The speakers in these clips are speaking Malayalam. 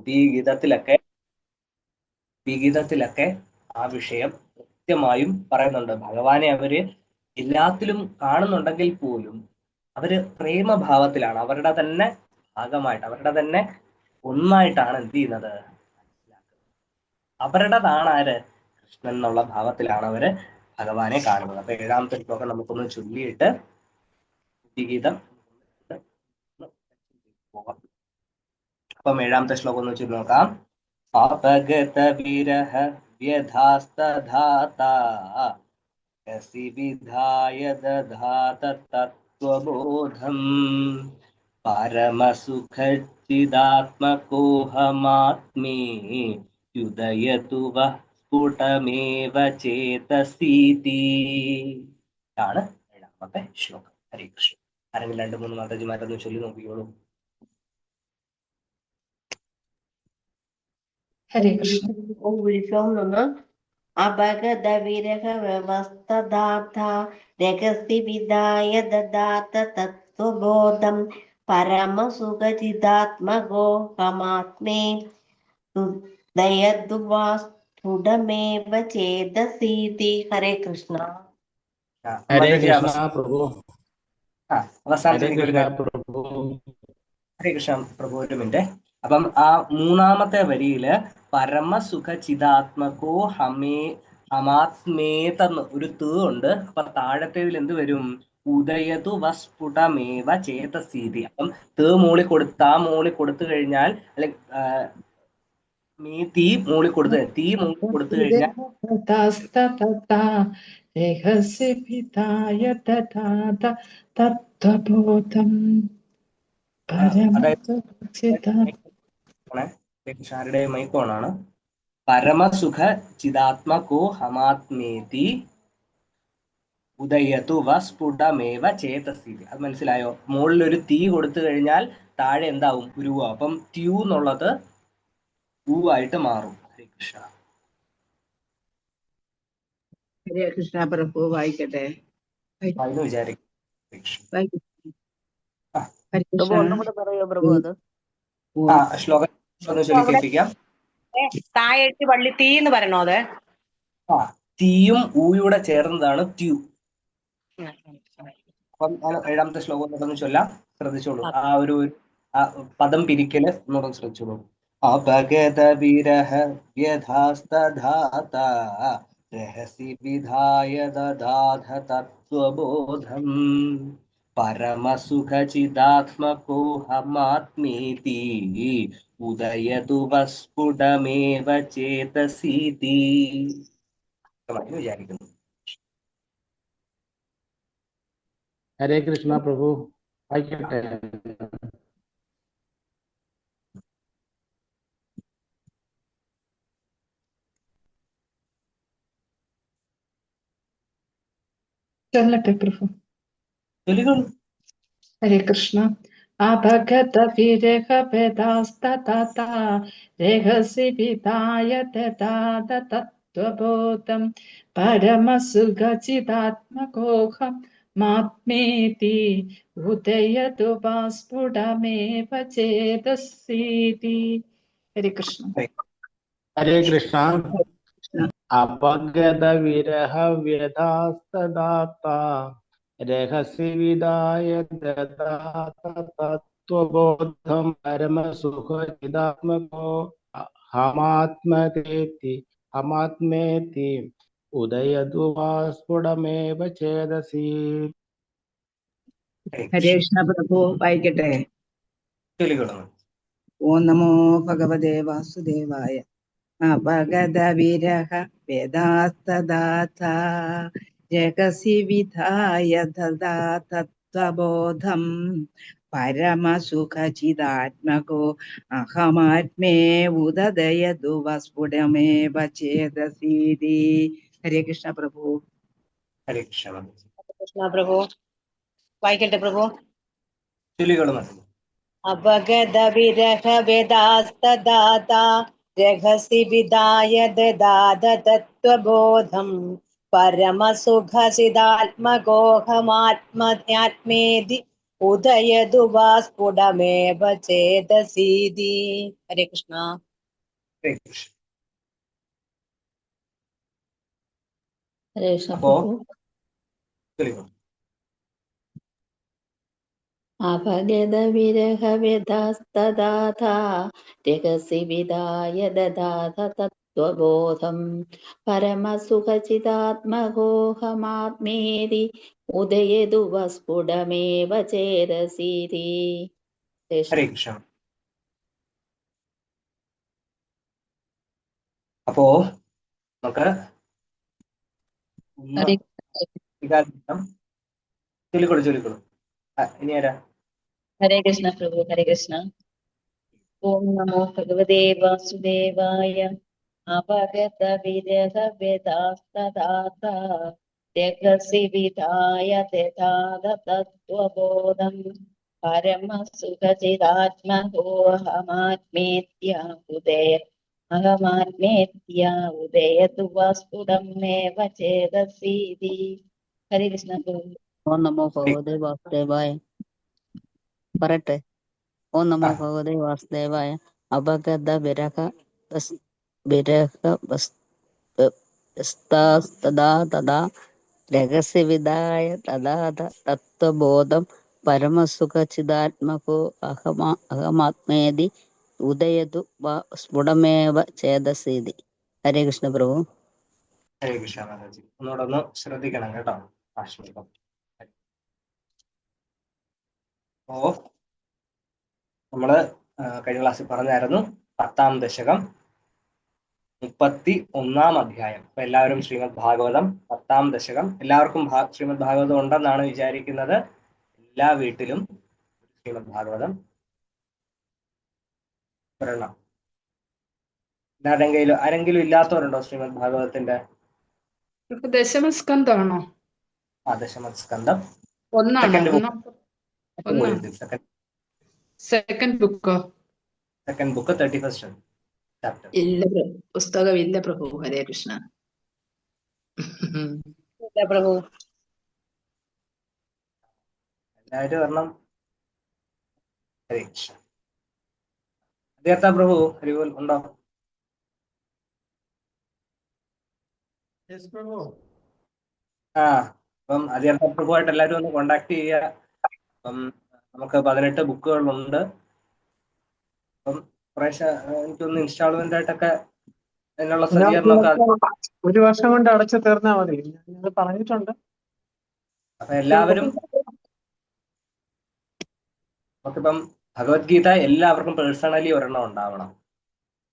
ഈ ഗീതത്തിലൊക്കെ ആ വിഷയം കൃത്യമായും പറയുന്നുണ്ട്. ഭഗവാനെ അവര് എല്ലാത്തിലും കാണുന്നുണ്ടെങ്കിൽ പോലും അവര് പ്രേമഭാവത്തിലാണ്, അവരുടെ തന്നെ ഭാഗമായിട്ട്, അവരുടെ തന്നെ ഒന്നായിട്ടാണ് എന്ത് ചെയ്യുന്നത്, അവരുടേതാണ് ആര്, കൃഷ്ണൻ എന്നുള്ള ഭാവത്തിലാണ് അവര് ഭഗവാനെ കാണുന്നത്. അപ്പൊ 7ാമത്തെ ശ്ലോകം നമുക്കൊന്ന് ചൊല്ലിയിട്ട് ഗീതം പോകാം. അപ്പം 7ാമത്തെ ശ്ലോകം ഒന്ന് ചൊല്ലി നോക്കാം. അപഗത വിരഹ വ്യഥാസ്തധാതാ യസി വിധായ ദധാത തത്വബോധം പരമസുഖചിദാത്മകോഹമാത്മേ യുദയതു വഃ സ്ഫുടമേവ ചേതസീതി. ആണ് 7ാമത്തെ ശ്ലോകം. ഹരേ കൃഷ്ണ. ആരെങ്കിലും 2-3 മാതാജിമാരൊന്ന് ചൊല്ലി നോക്കിയോളൂ. ഹരേ കൃഷ്ണ. അപഗത വിരഹ വ്യവസ്ഥദാത രഹസ്യ വിദായ ദദാത തത്വബോധം പരമസുഖചിദാത്മകോഹമാത്മേ ദയദ്വാസ്ഫുടമേവ ചേതസീതി. ഹരേ കൃഷ്ണ. ഹരേ കൃഷ്ണ പ്രഭു. അവസാനത്തെ ഹരേ കൃഷ്ണ പ്രഭു, ഒരു മിനിറ്റ്. അപ്പം ആ 3ാമത്തെ വരിയില് പരമസുഖചിദാത്മകോ ഹമാത്മേതെന്ന് ഒരു ത് ഉണ്ട്. അപ്പൊ താഴത്തേതിൽ എന്ത് വരും, ഉദയതു വസ്ഫുടമേവ ചേതസീതി. അപ്പം ത് മൂളി കൊടുത്തു കഴിഞ്ഞാൽ, അല്ലെങ്കിൽ തീ മൂളി കൊടുത്തു കഴിഞ്ഞാൽ ആരുടെ മൈക്കോണാണ്. പരമസുഖ ചിദാത്മകോ ഹമാത്മേതി ഉദയതു വസ്ഫുടമേവ ചേതസീതി. അത് മനസ്സിലായോ? മുകളിലൊരു തീ കൊടുത്തു കഴിഞ്ഞാൽ താഴെ എന്താവും, ഉരുവ. അപ്പം ട്യൂ എന്നുള്ളത് ആയിട്ട് മാറും. ഹരേ കൃഷ്ണ. ഹരേ കൃഷ്ണ പ്രഭു. വായിക്കട്ടെ. വിചാരിക്കും. ശ്ലോകം കേൾപ്പിക്കാം. താഴെട്ട് വള്ളി തീ എന്ന് പറയണോ? അത് തീയും ഊയൂടെ ചേർന്നതാണ് ട്യൂ. അപ്പം 7ാമത്തെ ശ്ലോകം ഒന്ന് ചൊല്ലാം, ശ്രദ്ധിച്ചോളൂ. ആ ഒരു പദം പിരിക്കല് ഒന്നുകൂടെ ശ്രദ്ധിച്ചോളൂ. അപഗത വിരഹ വ്യഥാസ്തധാത രഹസി വിധായ ദദാധ തത്വബോധം പരമസുഖചിദാത്മകോഹമാത്മേതി ഉദയതു വസ്ഫുടമേവ ചേതസീതി. വിചാരിക്കുന്നു. ഹരേ കൃഷ്ണ പ്രഭു. വായിക്കട്ടെ. ചൊല്ലട്ടെ പ്രഭു. ഹരേ കൃഷ്ണ. അപഗത വിരഹ വ്യഥാസ്തധാത രഹസ്യ വിധായ ദദാത തത്വബോധം പരമസുഖചിദാത്മകോഹം മാത്മേതി ഉദയതു വാസ്ഫുടമേവ ചേതസീതി. ഹരേ കൃഷ്ണ. ഹരേ കൃഷ്ണ. അപഗത വിരഹ വ്യഥാസ്തധാത രഹസ്യ വിധായ ദദാത തത്വബോധം പരമസുഖചിദാത്മകോ ഹമാത്മേതി ഉദയതു വാസ്ഫുടമേവ ചേതസി. ഹരേ കൃഷ്ണ പ്രഭു. വായിക്കട്ടെ. ഓം നമോ ഭഗവതേ വാസുദേവായ. അപഗത വിരഹ വേദാസ്തദാത രഹസ്യ വിധായ ദദാത തത്വബോധം പരമസുഖചിദാത്മകോ അഹമാത്മേ ഉദയതു വസ്ഫുടമേവ ചേതസീതി. ഹരേ കൃഷ്ണ പ്രഭു. ഹരേ കൃഷ്ണ പ്രഭു. വായിക്കട്ടെ പ്രഭു. അപഗത വിരഹ വേദാസ്തദാത രഹസ്യ വിദായ ദദാത തത്വബോധം പരമസുഖചിദാത്മകോഹമാത്മേതി ഉദയതു വാ സ്ഫുടമേവ ചേതസീതി. ഹരേ കൃഷ്ണ. ഹരേ കൃഷ്ണ. ഹരേ കൃഷ്ണ അപ്പോ പ്രഭു. അഭഗത വിരഹ വ്യഥാസ്തദാഥാ രഹസി വിദായ ദദാഥ തത്വബോധം പരമസുഖചിതാത്മകോഹമാത്മേതി ഉദയതു വസ്ഫുടമേവ ചേതസീതി. ഹരേ കൃഷ്ണ. അപ്പോ നമുക്ക് ചൊല്ലിക്കൊള്ളു. ഇനി ആരാ? ഹരേ കൃഷ്ണ പ്രഭു. ഹരേ കൃഷ്ണ. ഓം നമോ ഭഗവതേ വാസുദേവായ. അപഗത വിരഹ വ്യഥാസ്തദാഥ രഹസി വിധായ ദദാഥ തത്വബോധം പരമസുഖചിതാത്മകോഹമാത്മേത്യ ഉദയതു വസ്ഫുടമേവ ചേതസീതി. ഹരേ കൃഷ്ണ പ്രഭു. ഓം നമോ ഭഗവതേ വാസുദേവായ. പറയട്ടെ. ഓം നമോ ഭഗവതേ വാസുദേവായ. അപഗത വിരഹ തഥാ രഹസ്യവിദായ തഥാത തത്വബോധം പരമസുഖചിദാത്മകോ അഹമാത്മേതി ഉദയതു സ്ഫുടമേവ ചേതസീതി. ഹരേ കൃഷ്ണ പ്രഭു. ഹരേ കൃഷ്ണ മാതാജി. ഒന്നുകൂടെ ശ്രദ്ധിക്കണം കേട്ടോ. അപ്പോ നമ്മള് കഴിഞ്ഞ ക്ലാസ്സിൽ പറഞ്ഞായിരുന്നു 10ാം ദശകം 31ാം അധ്യായം. അപ്പൊ എല്ലാവരും ശ്രീമദ് ഭാഗവതം 10ാം ദശകം, എല്ലാവർക്കും ശ്രീമദ് ഭാഗവതം ഉണ്ടെന്നാണ് വിചാരിക്കുന്നത്. എല്ലാ വീട്ടിലും ശ്രീമദ് ഭാഗവതം വരണം. ആരെങ്കിലും ഇല്ലാത്തവരുണ്ടോ ശ്രീമദ് ഭാഗവതത്തിന്റെ? ദശമസ്കന്ധമാണോ? ദശമസ്കന്ധം സെക്കൻഡ് ബുക്കോ? Second book 31st chapter. ഇല്ല പുസ്തകം ഇല്ല പ്രഭു. ഹരേ കൃഷ്ണ പ്രഭു. എല്ലാവരും വരണം. ഹരേ കൃഷ്ണ. അധ്യാത്ത പ്രഭു ഹരിബോൽ ഉണ്ടോ? അപ്പം അധ്യാത്ത പ്രഭുവായിട്ട് എല്ലാവരും ഒന്ന് കോണ്ടാക്ട് ചെയ്യുക. അപ്പം നമുക്ക് 18 ബുക്കുകളുണ്ട്. അപ്പം കുറേശ്ശെ എനിക്കൊന്ന് ഇൻസ്റ്റാൾമെന്റ് ആയിട്ടൊക്കെ അതിനുള്ള സജ്ജീകരണമൊക്കെ ഒരു വർഷം കൊണ്ട് അടച്ചു തീർന്നാൽ മതി. ഞങ്ങൾ പറഞ്ഞിട്ടുണ്ട്. അപ്പൊ എല്ലാവരും നമുക്കിപ്പം ഭഗവത്ഗീത എല്ലാവർക്കും പേഴ്സണലി ഒരെണ്ണം ഉണ്ടാവണം.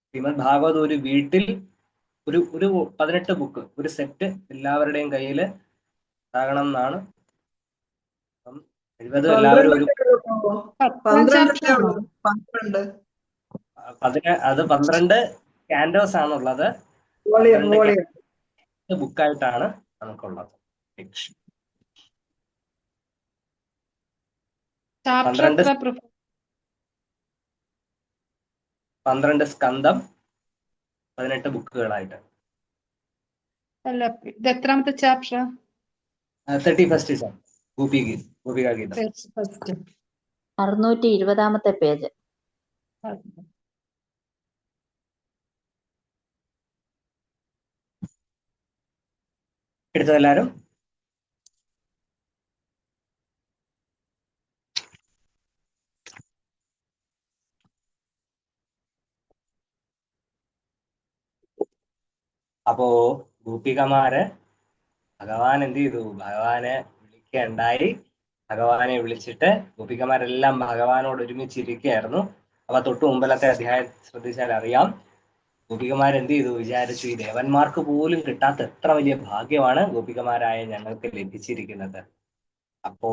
ശ്രീമദ് ഭാഗവത് ഒരു വീട്ടിൽ ഒരു 18 ബുക്ക് ഒരു സെറ്റ് എല്ലാവരുടെയും കയ്യിൽ ഉണ്ടാകണം എന്നാണ്. എല്ലാവരും ഒരു 12 ക്യാൻഡോസ് ആണുള്ളത്. ബുക്കായിട്ടാണ് നമുക്കുള്ളത്. 12 സ്കന്ധം 18 ബുക്കുകളായിട്ട്. അല്ല, ഇത് എത്രാമത്തെ ചാപ്റ്റർ? 31st ഗോപികാ ഗീതം. 620 പേജ്. എടുത്തതെല്ലാരും അപ്പോ ഗോപികമാര് ഭഗവാൻ എന്ത് ചെയ്തു? ഭഗവാനെ വിളിക്കുകയുണ്ടായി. ഭഗവാനെ വിളിച്ചിട്ട് ഗോപികമാരെല്ലാം ഭഗവാനോട് ഒരുമിച്ചിരിക്കുകയായിരുന്നു. അപ്പൊ തൊട്ട് മുമ്പിലത്തെ അധ്യായം ശ്രദ്ധിച്ചാൽ അറിയാം. ഗോപികമാരെന്ത് ചെയ്തു? വിചാരിച്ചു, ഈ ദേവന്മാർക്ക് പോലും കിട്ടാത്ത എത്ര വലിയ ഭാഗ്യമാണ് ഗോപികമാരായ ഞങ്ങൾക്ക് ലഭിച്ചിരിക്കുന്നത്. അപ്പോ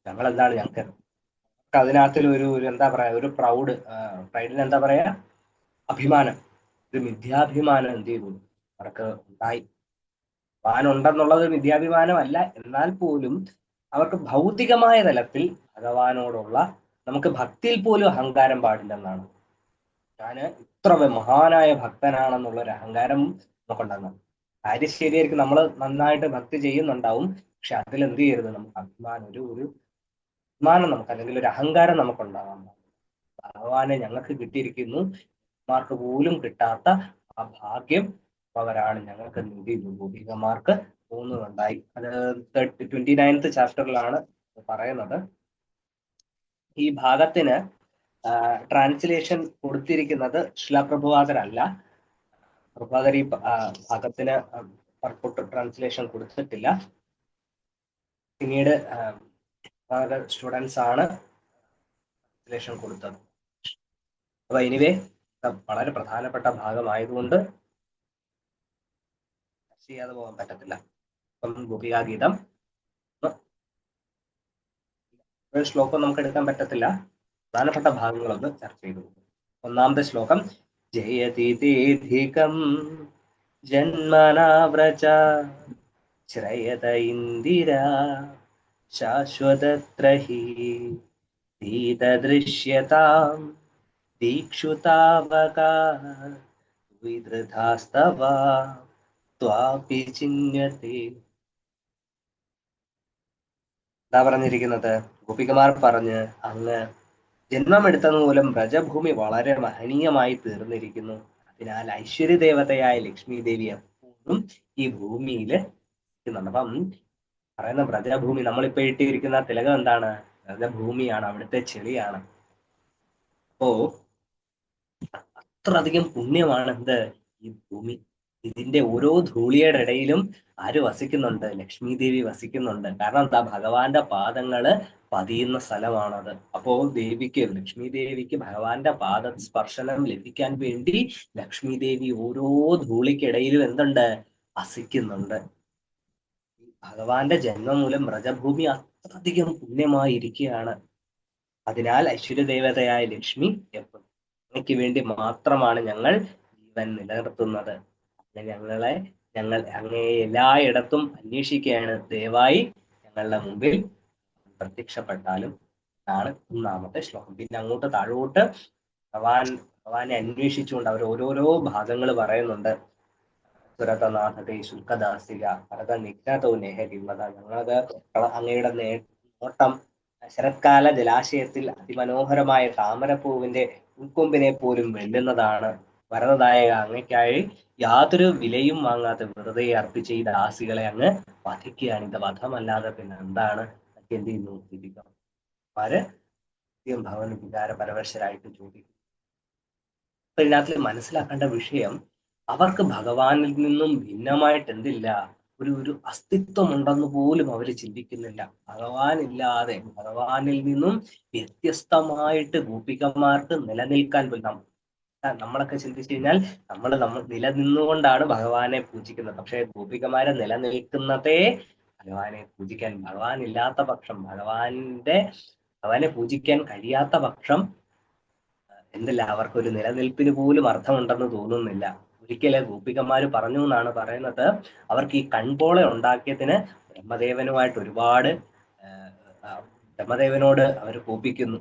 ഞങ്ങൾക്ക് അതിനകത്തിൽ ഒരു എന്താ പറയാ, ഒരു പ്രൈഡിന് എന്താ പറയാ, അഭിമാനം, ഒരു മിഥ്യാഭിമാനം എന്ത് ചെയ്തു അവർക്ക് ഉണ്ടായി. ഭഗവാനുണ്ടെന്നുള്ളത് വിദ്യാഭിമാനമല്ല, എന്നാൽ പോലും അവർക്ക് ഭൗതികമായ തലത്തിൽ ഭഗവാനോടുള്ള നമുക്ക് ഭക്തിയിൽ പോലും അഹങ്കാരം പാടില്ലെന്നാണ്. ഞാൻ ഇത്ര മഹാനായ ഭക്തനാണെന്നുള്ള ഒരു അഹങ്കാരം നമുക്കുണ്ടാകുന്നത്. കാര്യം ശരിയായിരിക്കും, നമ്മൾ നന്നായിട്ട് ഭക്തി ചെയ്യുന്നുണ്ടാവും. പക്ഷെ അതിലെന്ത് ചെയ്യരുത്, നമുക്ക് അഭിമാനം ഒരു അഭിമാനം നമുക്ക് അല്ലെങ്കിൽ ഒരു അഹങ്കാരം നമുക്കുണ്ടാകാം. ഭഗവാനെ ഞങ്ങൾക്ക് കിട്ടിയിരിക്കുന്നു, മാർക്ക് പോലും കിട്ടാത്ത ആ ഭാഗ്യം അവരാണ് ഞങ്ങൾക്ക് നേടിയത്. ഗോപികമാർക്ക് തോന്നുന്നുണ്ടായി. അത് 29th ചാപ്റ്ററിലാണ് പറയുന്നത്. ഈ ഭാഗത്തിന് ട്രാൻസ്ലേഷൻ കൊടുത്തിരിക്കുന്നത് ശിലാപ്രഭുപാദരല്ല. പ്രഭുപാദർ ഈ ഭാഗത്തിന് പർപ്പുട്ട് ട്രാൻസ്ലേഷൻ കൊടുത്തിട്ടില്ല. പിന്നീട് സ്റ്റുഡൻസ് ആണ് ട്രാൻസ്ലേഷൻ കൊടുത്തത്. അപ്പൊ എനിവേ വളരെ പ്രധാനപ്പെട്ട ഭാഗമായതുകൊണ്ട് ചെയ്യാതെ പോകാൻ പറ്റത്തില്ല. അപ്പം ഗോപികാഗീതം ഒരു ശ്ലോകം നമുക്ക് എടുക്കാൻ പറ്റത്തില്ല. പ്രധാനപ്പെട്ട ഭാഗങ്ങളൊന്ന് ചർച്ച ചെയ്തു. ഒന്നാമത്തെ ശ്ലോകം ജയതിഥികം ജന്മനാവ്രച ശ്രയത ഇന്ദിര ശാശ്വതത്രഹി ദീതദൃശ്യതാം ദീക്ഷുതാവകാ വിധൃതാസ്തവ ത്വാപി ചിന്യത്തെ. എന്താ പറഞ്ഞിരിക്കുന്നത്? ഗോപികമാർ പറഞ്ഞ് അങ്ങ് ജന്മമെടുത്തത് മൂലം വ്രജഭൂമി വളരെ മഹനീയമായി തീർന്നിരിക്കുന്നു. അതിനാൽ ഐശ്വര്യദേവതയായ ലക്ഷ്മി ദേവി എപ്പോഴും ഈ ഭൂമിയിൽ ഇരിക്കുന്നുണ്ട്. അപ്പം പറയുന്ന വ്രജഭൂമി, നമ്മളിപ്പോ ഇട്ടിരിക്കുന്ന തിലകം എന്താണ്? വ്രജഭൂമിയാണ്, അവിടുത്തെ ചെളിയാണ്. അപ്പോ അത്രയധികം പുണ്യമാണ് എന്ത് ഈ ഭൂമി. ഇതിന്റെ ഓരോ ധൂളിയുടെ ഇടയിലും ആര് വസിക്കുന്നുണ്ട്? ലക്ഷ്മി ദേവി വസിക്കുന്നുണ്ട്. കാരണം എന്താ? ഭഗവാന്റെ പാദങ്ങള് പതിയുന്ന സ്ഥലമാണത്. അപ്പോ ദേവിക്ക്, ലക്ഷ്മി ദേവിക്ക് ഭഗവാന്റെ പാദ സ്പർശനം ലഭിക്കാൻ വേണ്ടി ലക്ഷ്മി ദേവി ഓരോ ധൂളിക്കിടയിലും എന്തുണ്ട്? വസിക്കുന്നുണ്ട്. ഭഗവാന്റെ ജന്മം മൂലം വ്രജഭൂമി അത്രയധികം പുണ്യമായിരിക്കുകയാണ്. അതിനാൽ ഐശ്വര്യദേവതയായ ലക്ഷ്മി എപ്പോഴും അങ്ങയ്ക്ക് വേണ്ടി മാത്രമാണ് ഞങ്ങൾ ജീവൻ നിലനിർത്തുന്നത്. ഞങ്ങൾ അങ്ങയെ എല്ലായിടത്തും അന്വേഷിക്കുകയാണ്. ദയവായി ഞങ്ങളുടെ മുമ്പിൽ പ്രത്യക്ഷപ്പെട്ടാലും എന്നാണ് ഒന്നാമത്തെ ശ്ലോകം. പിന്നെ അങ്ങോട്ട് താഴോട്ട് ഭഗവാനെ അന്വേഷിച്ചുകൊണ്ട് അവർ ഓരോരോ ഭാഗങ്ങൾ പറയുന്നുണ്ട്. സുരതനാഥത്തെ ശുൽക്കദാസിക ഭരത നിഘ്നതോ നെഹരിമത. ഞങ്ങളത് അങ്ങയുടെ നോട്ടം ശരത്കാല ജലാശയത്തിൽ അതിമനോഹരമായ താമരപ്പൂവിന്റെ ഉൾക്കൊമ്പിനെ പോലും വെല്ലുന്നതാണ്. വരദായക അങ്ങയ്ക്കായി യാതൊരു വിലയും വാങ്ങാതെ വെറുതെ അർപ്പിച്ച ഈ ദാസികളെ അങ്ങ് വധിക്കുകയാണ്. ഇത് വധമല്ലാതെ പിന്നെ എന്താണ്? എന്ത് ചെയ്യുന്നു? ദീപികമാര് ഭവന വികാര പരവശരായിട്ട് ചോദിക്കും. അപ്പൊ ഇതിനകത്ത് മനസ്സിലാക്കേണ്ട വിഷയം, അവർക്ക് ഭഗവാനിൽ നിന്നും ഭിന്നമായിട്ട് എന്തില്ല? ഒരു അസ്തിത്വം ഉണ്ടെന്ന് പോലും അവർ ചിന്തിക്കുന്നില്ല. ഭഗവാനില്ലാതെ, ഭഗവാനിൽ നിന്നും വ്യത്യസ്തമായിട്ട് ഗോപികമാർക്ക് നിലനിൽക്കാൻ പോലും നമ്മളൊക്കെ ചിന്തിച്ചു കഴിഞ്ഞാൽ നമ്മൾ നിലനിന്നുകൊണ്ടാണ് ഭഗവാനെ പൂജിക്കുന്നത്. പക്ഷെ ഗോപികമാരെ നിലനിൽക്കുന്നതേ ഭഗവാനെ പൂജിക്കാൻ. ഭഗവാൻ ഇല്ലാത്ത പക്ഷം, ഭഗവാനെ പൂജിക്കാൻ കഴിയാത്ത പക്ഷം എന്തില്ല, അവർക്കൊരു നിലനിൽപ്പിന് പോലും അർത്ഥമുണ്ടെന്ന് തോന്നുന്നില്ല. ഒരിക്കല് ഗോപികമാര് പറഞ്ഞു എന്നാണ് പറയുന്നത്, അവർക്ക് ഈ കൺപോള ഉണ്ടാക്കിയതിന് ബ്രഹ്മദേവനോട് അവർ കോപിക്കുന്നു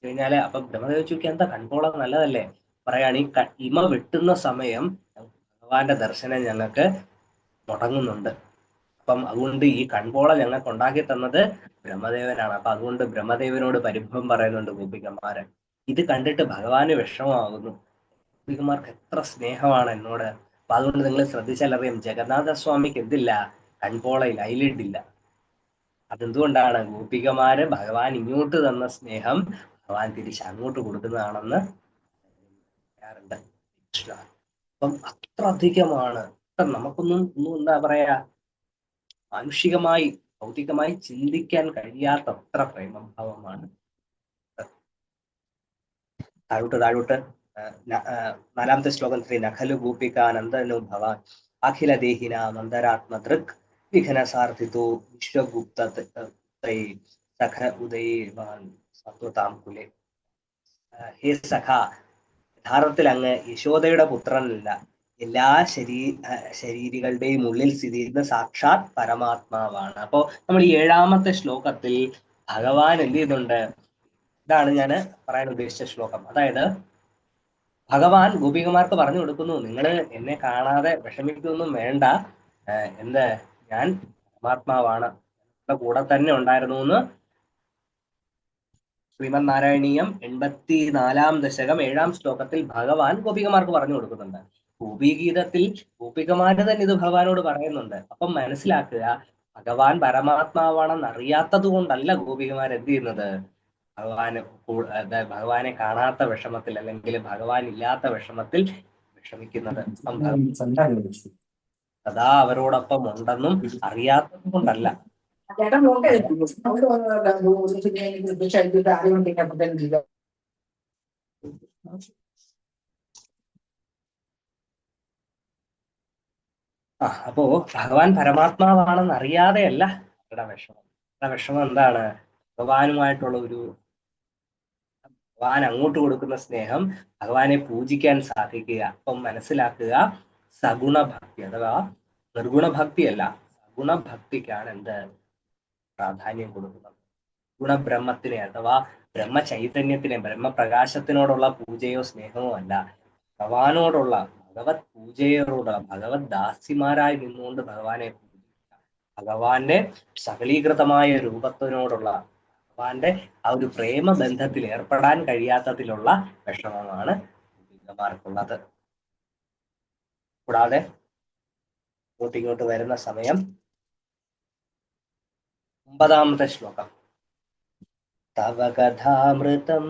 കഴിഞ്ഞാല്. അപ്പൊ ബ്രഹ്മദേവൻ ചോദിക്കാൻ, എന്താ കൺപോള നല്ലതല്ലേ? പറയാണ്, ഈ ഇമ വെട്ടുന്ന സമയം ഭഗവാന്റെ ദർശനം ഞങ്ങൾക്ക് മുടങ്ങുന്നുണ്ട്. അപ്പം അതുകൊണ്ട് ഈ കൺപോള ഞങ്ങൾക്ക് ഉണ്ടാക്കി തന്നത് ബ്രഹ്മദേവനാണ്. അപ്പൊ അതുകൊണ്ട് ബ്രഹ്മദേവനോട് പരിഭവം പറയുന്നുണ്ട് ഗോപികമാര്. ഇത് കണ്ടിട്ട് ഭഗവാന് വിഷമമാകുന്നു. ഗോപികമാർക്ക് എത്ര സ്നേഹമാണ് എന്നോട്. അപ്പൊ അതുകൊണ്ട് നിങ്ങൾ ശ്രദ്ധിച്ചാലറിയാം, ജഗന്നാഥസ്വാമിക്ക് എന്തില്ല? കൺപോളയിൽ ഐലിഡില്ല. അതെന്തുകൊണ്ടാണ്? ഗോപികമാര് ഭഗവാൻ ഇങ്ങോട്ട് തന്ന സ്നേഹം ഭഗവാൻ തിരിച്ച് അങ്ങോട്ട് കൊടുക്കുന്നതാണെന്ന് പറയാറുണ്ട്. അപ്പം അത്ര അധികമാണ്. നമുക്കൊന്നും എന്താ പറയാ, മാനുഷികമായി ഭൗതികമായി ചിന്തിക്കാൻ കഴിയാത്ത അത്ര പ്രേമഭാവമാണ്. താഴോട്ട് നാലാമത്തെ ശ്ലോകം, ശ്രീ നഖലു ഗോപികാനന്ദനു ഭവാൻ അഖില ദേഹിന നന്ദരാത്മദൃക് വിഘ്നസാർഥിതോ വിശ്വഗുപ്ത സഖ ഉദയവാൻ സത്വതാം കുലെ. ഹേ സഖ, യഥാർത്ഥത്തിൽ അങ്ങ് യശോദയുടെ പുത്രനല്ല, എല്ലാ ശരീരികളുടെയും ഉള്ളിൽ സ്ഥിതി ചെയ്യുന്ന സാക്ഷാത് പരമാത്മാവാണ്. അപ്പോ നമ്മൾ ഈ 7ാമത്തെ ശ്ലോകത്തിൽ ഭഗവാൻ എന്ത് ചെയ്യുന്നുണ്ട്? ഇതാണ് ഞാൻ പറയാൻ ഉദ്ദേശിച്ച ശ്ലോകം. അതായത് ഭഗവാൻ ഗോപികമാർക്ക് പറഞ്ഞു കൊടുക്കുന്നു, നിങ്ങൾ എന്നെ കാണാതെ വിഷമിക്കൊന്നും വേണ്ട, ഞാൻ പരമാത്മാവാണ്, കൂടെ തന്നെ ഉണ്ടായിരുന്നു എന്ന് ശ്രീമദ് നാരായണീയം 84 ദശകം 7-ാം ശ്ലോകത്തിൽ ഭഗവാൻ ഗോപികമാർക്ക് പറഞ്ഞു കൊടുക്കുന്നുണ്ട്. ഗോപീഗീതത്തിൽ ഗോപികമാര് തന്നെ ഇത് ഭഗവാനോട് പറയുന്നുണ്ട്. അപ്പം മനസ്സിലാക്കുക, ഭഗവാൻ പരമാത്മാവാണെന്ന് അറിയാത്തത് കൊണ്ടല്ല ഗോപികമാർ എന്ത് ചെയ്യുന്നത്, ഭഗവാനെ കാണാത്ത വിഷമത്തിൽ അല്ലെങ്കിൽ ഭഗവാൻ ഇല്ലാത്ത വിഷമത്തിൽ വിഷമിക്കുന്നത്. സദാ അവരോടൊപ്പം ഉണ്ടെന്നും അറിയാത്തത് കൊണ്ടല്ല. അപ്പോ ഭഗവാൻ പരമാത്മാവാണെന്ന് അറിയാതെയല്ല അവരുടെ വിഷമം. അവരുടെ വിഷമം എന്താണ്? ഭഗവാനുമായിട്ടുള്ള ഭഗവാൻ അങ്ങോട്ട് കൊടുക്കുന്ന സ്നേഹം, ഭഗവാനെ പൂജിക്കാൻ സാധിക്കുക. അപ്പം മനസ്സിലാക്കുക, സഗുണഭക്തി അഥവാ നിർഗുണഭക്തിയല്ല, സഗുണഭക്തിക്കാണ് എന്ത് പ്രാധാന്യം കൊടുക്കുന്നത്. ഗുണബ്രഹ്മത്തിനെ അഥവാ ബ്രഹ്മചൈതന്യത്തിനെ, ബ്രഹ്മപ്രകാശത്തിനോടുള്ള പൂജയോ സ്നേഹമോ അല്ല, ഭഗവാനോടുള്ള ഭഗവത് പൂജയോടുള്ള ഭഗവത് ദാസിമാരായി നിന്നുകൊണ്ട് ഭഗവാനെ പൂജിക്കുക. ഭഗവാന്റെ സകലീകൃതമായ രൂപത്തിനോടുള്ള ഭഗവാന്റെ ആ ഒരു പ്രേമബന്ധത്തിൽ ഏർപ്പെടാൻ കഴിയാത്തതിലുള്ള വിഷമമാണ് ഗോപികമാർക്കുള്ളത്. കൂടാതെ ഇങ്ങോട്ട് വരുന്ന സമയം 9-ാമത്തെ ശ്ലോകം. തവ കഥാമൃതം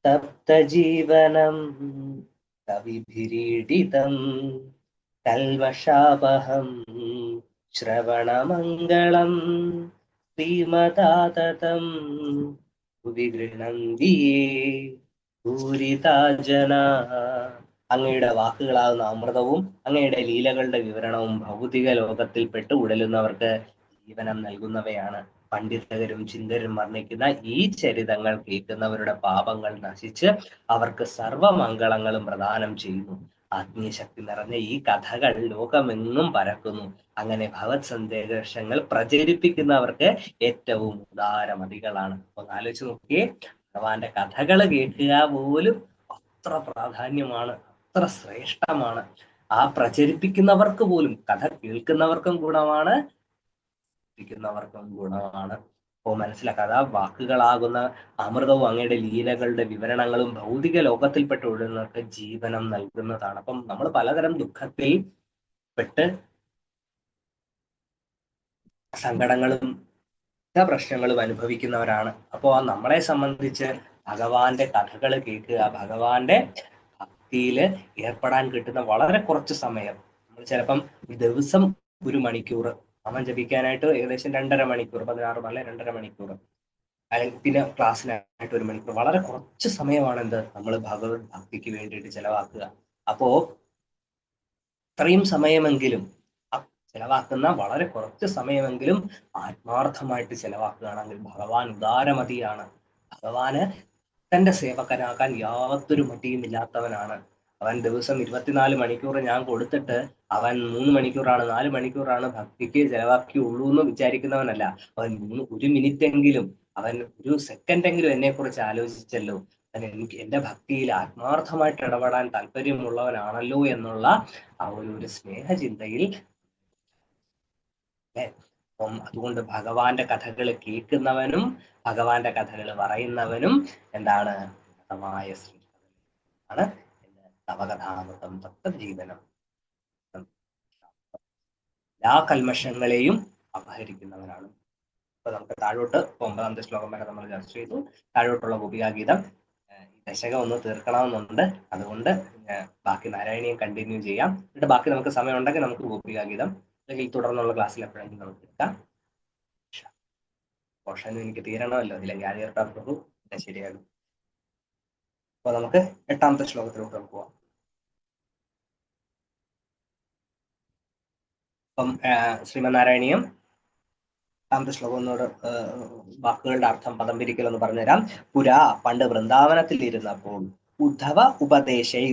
തപ്തജീവനം കവിഭിരീഡിതം കൽമഷാപഹം ശ്രവണമംഗളം ശ്രീമതാതതം വിഗൃഹന്തിയേ ഭൂരിതാ ജനാ. അങ്ങയുടെ വാക്കുകളാകുന്ന അമൃതവും അങ്ങയുടെ ലീലകളുടെ വിവരണവും ഭൗതിക ലോകത്തിൽപ്പെട്ട് ഉടലുന്നവർക്ക് ജീവനം നൽകുന്നവയാണ്. പണ്ഡിതരും ചിന്തരും വർണ്ണിക്കുന്ന ഈ ചരിതങ്ങൾ കേൾക്കുന്നവരുടെ പാപങ്ങൾ നശിച്ച് അവർക്ക് സർവമംഗളങ്ങളും പ്രദാനം ചെയ്യുന്നു. ആത്മീയശക്തി നിറഞ്ഞ ഈ കഥകൾ ലോകമെങ്ങും പരക്കുന്നു. അങ്ങനെ ഭഗവത് സന്ദേശങ്ങൾ പ്രചരിപ്പിക്കുന്നവർക്ക് ഏറ്റവും ഉദാരമതികളാണ്. അപ്പൊ ആലോചിച്ച് നോക്കിയേ, ഭഗവാന്റെ കഥകൾ കേൾക്കുക പോലും അത്ര പ്രാധാന്യമാണ്, അത്ര ശ്രേഷ്ഠമാണ്. ആ പ്രചരിപ്പിക്കുന്നവർക്ക് പോലും, കഥ കേൾക്കുന്നവർക്കും ഗുണമാണ്, ഗുണമാണ്. അപ്പോൾ മനസ്സിലാക്കാതെ ആ വാക്കുകളാകുന്ന അമൃതവും അങ്ങയുടെ ലീലകളുടെ വിവരണങ്ങളും ഭൗതിക ലോകത്തിൽപ്പെട്ട് ഒഴുകുന്നവർക്ക് ജീവനം നൽകുന്നതാണ്. അപ്പം നമ്മൾ പലതരം ദുഃഖത്തിൽ പെട്ട് സങ്കടങ്ങളും പ്രശ്നങ്ങളും അനുഭവിക്കുന്നവരാണ്. അപ്പോൾ നമ്മളെ സംബന്ധിച്ച് ഭഗവാന്റെ കഥകൾ കേൾക്കുക, ഭഗവാന്റെ ഭക്തിയിൽ ഏർപ്പെടാൻ കിട്ടുന്ന വളരെ കുറച്ച് സമയം, നമ്മൾ ചിലപ്പം ദിവസം 1 മണിക്കൂർ നാമം ജപിക്കാനായിട്ട് ഏകദേശം 2.5 മണിക്കൂർ, 16 അല്ലെ 2.5 മണിക്കൂർ, അല്ലെങ്കിൽ പിന്നെ ക്ലാസ്സിനായിട്ട് 1 മണിക്കൂർ, വളരെ കുറച്ച് സമയമാണ് എന്ത് നമ്മൾ ഭഗവത് ഭക്തിക്ക് വേണ്ടിയിട്ട് ചെലവാക്കുക. അപ്പോ ഇത്രയും സമയമെങ്കിലും ചെലവാക്കുന്ന വളരെ കുറച്ച് സമയമെങ്കിലും ആത്മാർത്ഥമായിട്ട് ചെലവാക്കുകയാണെങ്കിൽ ഭഗവാൻ ഉദാരമതിയാണ്. ഭഗവാന് തന്റെ സേവകനാകാൻ യാതൊരു മടിയും ഇല്ലാത്തവനാണ്. അവൻ ദിവസം 24 മണിക്കൂർ ഞാൻ കൊടുത്തിട്ട് അവൻ 3 മണിക്കൂറാണ് 4 മണിക്കൂറാണ് ഭക്തിക്ക് ചെലവാക്കിയുള്ളൂ എന്ന് വിചാരിക്കുന്നവനല്ല. അവൻ 1 മിനിറ്റെങ്കിലും, അവൻ 1 സെക്കൻഡെങ്കിലും എന്നെ കുറിച്ച് ആലോചിച്ചല്ലോ, എനിക്ക് എന്റെ ഭക്തിയിൽ ആത്മാർത്ഥമായിട്ട് ഇടപെടാൻ താല്പര്യമുള്ളവനാണല്ലോ എന്നുള്ള ആ ഒരു സ്നേഹചിന്തയിൽ അപ്പം അതുകൊണ്ട് ഭഗവാന്റെ കഥകൾ കേൾക്കുന്നവനും ഭഗവാന്റെ കഥകൾ പറയുന്നവനും എന്താണ് ഉന്നതമായ ആണ്. നവകഥാമൃതം തത്വജീവനം, എല്ലാ കൽമഷങ്ങളെയും അപഹരിക്കുന്നവനാണ്. അപ്പൊ നമുക്ക് താഴോട്ട് 9-ാമത്തെ ശ്ലോകം വരെ നമ്മൾ ചർച്ച ചെയ്തു. താഴോട്ടുള്ള ഗോപികാഗീതം ദശകം ഒന്ന് തീർക്കണമെന്നുണ്ട്. അതുകൊണ്ട് ബാക്കി നാരായണീയം കണ്ടിന്യൂ ചെയ്യാം. എന്നിട്ട് ബാക്കി നമുക്ക് സമയം ഉണ്ടെങ്കിൽ നമുക്ക് ഗോപികാഗീതം അല്ലെങ്കിൽ തുടർന്നുള്ള ക്ലാസ്സിൽ എപ്പോഴെങ്കിലും നമുക്ക് എടുക്കാം. പോർഷൻ എനിക്ക് തീരണമല്ലോ, അതില്ലെങ്കിൽ ആര്യ പ്രഭു ശരിയാകും. അപ്പൊ നമുക്ക് 8-ാമത്തെ ശ്ലോകത്തിലോട്ട് നമുക്ക് പോവാം. അപ്പം ശ്രീമന്നാരായണീയം 8-ാമത്തെ ശ്ലോകം എന്നോട് വാക്കുകളുടെ അർത്ഥം പദം പിരിക്കലെന്ന് പറഞ്ഞുതരാം. പുരാ, പണ്ട് വൃന്ദാവനത്തിൽ ഇരുന്നപ്പോൾ ഉദ്ധവ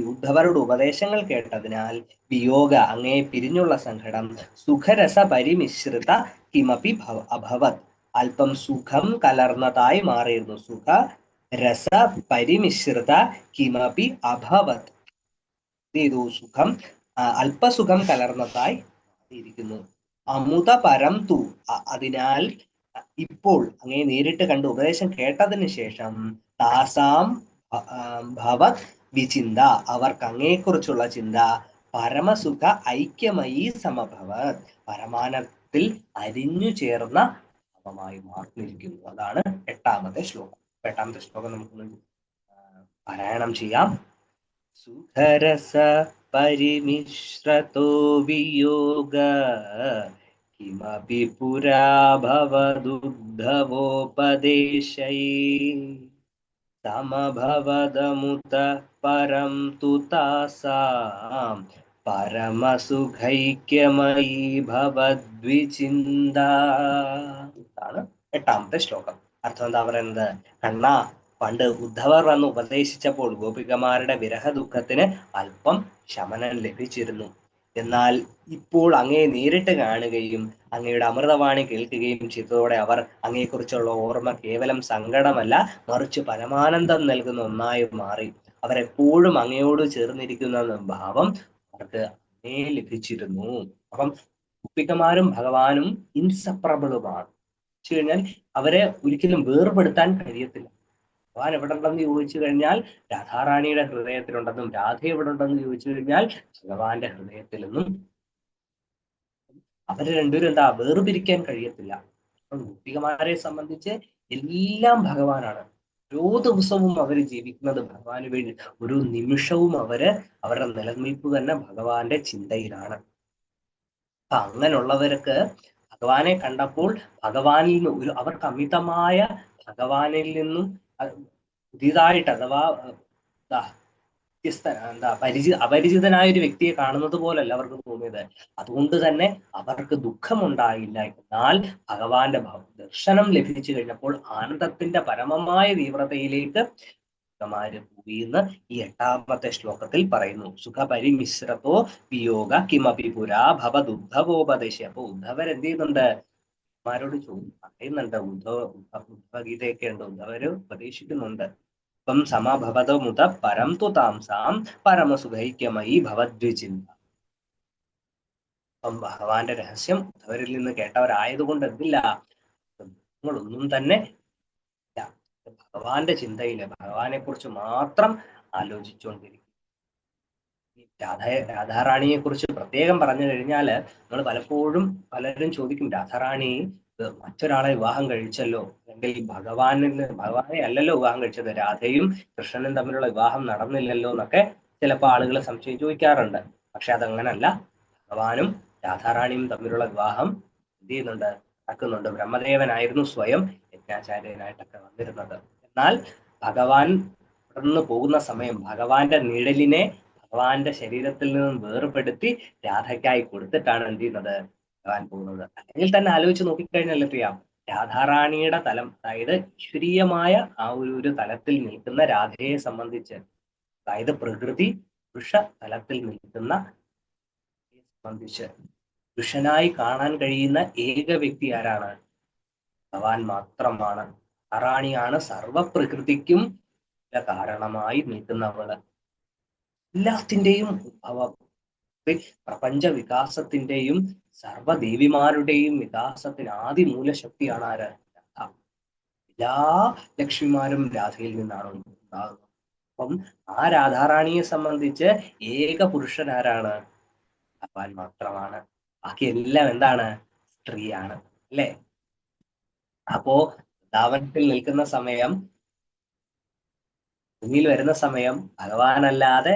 ഉദ്ധവരുടെ ഉപദേശങ്ങൾ കേട്ടതിനാൽ വിയോഗ, അങ്ങേ പിരിഞ്ഞുള്ള സങ്കടം, സുഖരസ പരിമിശ്രിത കിമപി അഭവത്, അല്പം സുഖം കലർന്നതായി മാറിയിരുന്നു. സുഖ രസ പരിമിശ്രിത കിമപി അഭവത്, ഏതോ സുഖം അല്പസുഖം കലർന്നതായി മാറിയിരിക്കുന്നു. അമുത പരം തു, അതിനാൽ ഇപ്പോൾ അങ്ങേ നേരിട്ട് കണ്ട് ഉപദേശം കേട്ടതിന് ശേഷം താസാം ഭവത് വിചിന്ത, അവർക്ക് അങ്ങയെക്കുറിച്ചുള്ള ചിന്ത പരമസുഖ ഐക്യമയി സമഭവത്, പരമാനത്തിൽ അരിഞ്ഞു ചേർന്ന ഭാവമായി മാറിയിരിക്കുന്നു. അതാണ് 8ാമത്തെ ശ്ലോകം. 8ാമത്തെ ശ്ലോകം നമുക്ക് പാരായണം ചെയ്യാം. സുഖരസ പരിമിശ്രതോ വിയോഗ കിമപി പുരാ ഭവദുദ്ധവോപദേശൈ സമഭവദമുത പരം തു താസാം പരമസുഖൈക്യമയി ഭവദ്വിചിന്ത. ഇതാണ് 8ാമത്തെ ശ്ലോകം. അർത്ഥം എന്താ പറയുന്നത്? കണ്ണാ, പണ്ട് ഉദ്ധവർ വന്ന് ഉപദേശിച്ചപ്പോൾ ഗോപികമാരുടെ വിരഹ ദുഃഖത്തിന് അല്പം ശമനം ലഭിച്ചിരുന്നു. എന്നാൽ ഇപ്പോൾ അങ്ങയെ നേരിട്ട് കാണുകയും അങ്ങയുടെ അമൃതവാണി കേൾക്കുകയും ചെയ്തതോടെ അവർ അങ്ങയെക്കുറിച്ചുള്ള ഓർമ്മ കേവലം സങ്കടമല്ല, മറിച്ച് പരമാനന്ദം നൽകുന്ന ഒന്നായി മാറി. അവരെപ്പോഴും അങ്ങയോട് ചേർന്നിരിക്കുന്ന ഭാവം അവർക്ക് അങ്ങേ ലഭിച്ചിരുന്നു. അപ്പം ഗോപികമാരും ഭഗവാനും ഇൻസെപ്പറബിളുമാണ്. വെച്ച് കഴിഞ്ഞാൽ അവരെ ഒരിക്കലും വേർപെടുത്താൻ കഴിയത്തില്ല. ഭഗവാൻ എവിടെ ഉണ്ടെന്ന് ചോദിച്ചു കഴിഞ്ഞാൽ രാധാറാണിയുടെ ഹൃദയത്തിലുണ്ടെന്നും, രാധ എവിടെ ഉണ്ടെന്ന് ചോദിച്ചു കഴിഞ്ഞാൽ ഭഗവാന്റെ ഹൃദയത്തിൽ നിന്നും. അവര് രണ്ടുപേരും എന്താ വേർപിരിക്കാൻ കഴിയത്തില്ല. അപ്പം ഗോപികമാരെ സംബന്ധിച്ച് എല്ലാം ഭഗവാനാണ്. ഓരോ ദിവസവും അവര് ജീവിക്കുന്നത് ഭഗവാന് വേണ്ടി. ഒരു നിമിഷവും അവരുടെ നിലനിൽപ്പ് തന്നെ ഭഗവാന്റെ ചിന്തയിലാണ്. അപ്പൊ അങ്ങനെയുള്ളവർക്ക് ഭഗവാനെ കണ്ടപ്പോൾ ഭഗവാനിൽ നിന്ന് അവർക്ക് അമിതമായ ഭഗവാനിൽ നിന്നും പുതിയതായിട്ട്, അഥവാ അപരിചിതനായ ഒരു വ്യക്തിയെ കാണുന്നത് പോലല്ല അവർക്ക് തോന്നിയത്. അതുകൊണ്ട് തന്നെ അവർക്ക് ദുഃഖമുണ്ടായില്ല. എന്നാൽ ഭഗവാന്റെ ദർശനം ലഭിച്ചു കഴിഞ്ഞപ്പോൾ ആനന്ദത്തിന്റെ പരമമായ തീവ്രതയിലേക്ക് പോയിന്ന് ഈ 8ാമത്തെ ശ്ലോകത്തിൽ പറയുന്നു. സുഖപരിമിശ്രതോ വിയോഗ കിമപി പുരാ ഭവദുദ്ധവോപദേശ. അപ്പൊ ഉദ്ധവർ എന്ത് ചെയ്യുന്നുണ്ട്? മാരോട് പറയുന്നുണ്ട്. ഉദ്ധവഗീതയൊക്കെ ഉണ്ട്, ഉദ്ധവര് ഉപദേശിക്കുന്നുണ്ട്. ഇപ്പം സമഭവതോ മുത പരം തു താംസാം പരമസുഖൈക്യമയി ഭവദ്വിചിന്ത. അപ്പം ഭഗവാന്റെ രഹസ്യം ഉദ്ധവരിൽ നിന്ന് കേട്ടവരായതുകൊണ്ട് എന്തില്ല, ഒന്നും തന്നെ ഭഗവാന്റെ ചിന്തയില് ഭഗവാനെ കുറിച്ച് മാത്രം ആലോചിച്ചുകൊണ്ടിരിക്കും. രാധാറാണിയെ കുറിച്ച് പ്രത്യേകം പറഞ്ഞു കഴിഞ്ഞാല് നമ്മൾ പലരും ചോദിക്കും, രാധാറാണി മറ്റൊരാളെ വിവാഹം കഴിച്ചല്ലോ, അല്ലെങ്കിൽ ഭഗവാനെ അല്ലല്ലോ വിവാഹം കഴിച്ചത്, രാധയും കൃഷ്ണനും തമ്മിലുള്ള വിവാഹം നടന്നില്ലല്ലോ എന്നൊക്കെ ചിലപ്പോൾ ആളുകൾ സംശയം ചോദിക്കാറുണ്ട്. പക്ഷെ അതങ്ങനല്ല. ഭഗവാനും രാധാറാണിയും തമ്മിലുള്ള വിവാഹം എന്ത് ചെയ്യുന്നുണ്ട്? നടക്കുന്നുണ്ട്. ബ്രഹ്മദേവനായിരുന്നു സ്വയം യജ്ഞാചാര്യനായിട്ടൊക്കെ വന്നിരുന്നത്. എന്നാൽ ഭഗവാൻ കടന്നു പോകുന്ന സമയം ഭഗവാന്റെ നിഴലിനെ ഭഗവാന്റെ ശരീരത്തിൽ നിന്നും വേർപെടുത്തി രാധയ്ക്കായി കൊടുത്തിട്ടാണ് എന്ത് ചെയ്യുന്നത്? ഭഗവാൻ പോകുന്നത്. അല്ലെങ്കിൽ തന്നെ ആലോചിച്ച് നോക്കിക്കഴിഞ്ഞാൽ അറിയാം, രാധാറാണിയുടെ തലം, അതായത് ഈശ്വരീയമായ ആ ഒരു തലത്തിൽ നിൽക്കുന്ന രാധയെ സംബന്ധിച്ച്, അതായത് പ്രകൃതി പുരുഷ തലത്തിൽ നിൽക്കുന്ന സംബന്ധിച്ച് പുരുഷനായി കാണാൻ കഴിയുന്ന ഏക വ്യക്തി ആരാണ്? ഭഗവാൻ മാത്രമാണ്. റാണിയാണ് സർവപ്രകൃതിക്കും കാരണമായി നിൽക്കുന്നവള്. എല്ലാത്തിൻ്റെയും ഉദ്ഭവം, പ്രപഞ്ച വികാസത്തിന്റെയും സർവദേവിമാരുടെയും വികാസത്തിന് ആദിമൂലശക്തിയാണ് ആര്? രാധ. എല്ലാ ലക്ഷ്മിമാരും രാധയിൽ നിന്നാണ് ഉണ്ടാകുന്നത്. അപ്പം ആ രാധാറാണിയെ സംബന്ധിച്ച് ഏക പുരുഷൻ ആരാണ്? ഭഗവാൻ മാത്രമാണ്. ബാക്കി എല്ലാം എന്താണ്? സ്ത്രീയാണ്, അല്ലേ? അപ്പോ വൃന്ദാവനത്തിൽ നിൽക്കുന്ന സമയം, ഭൂമിയിൽ വരുന്ന സമയം ഭഗവാനല്ലാതെ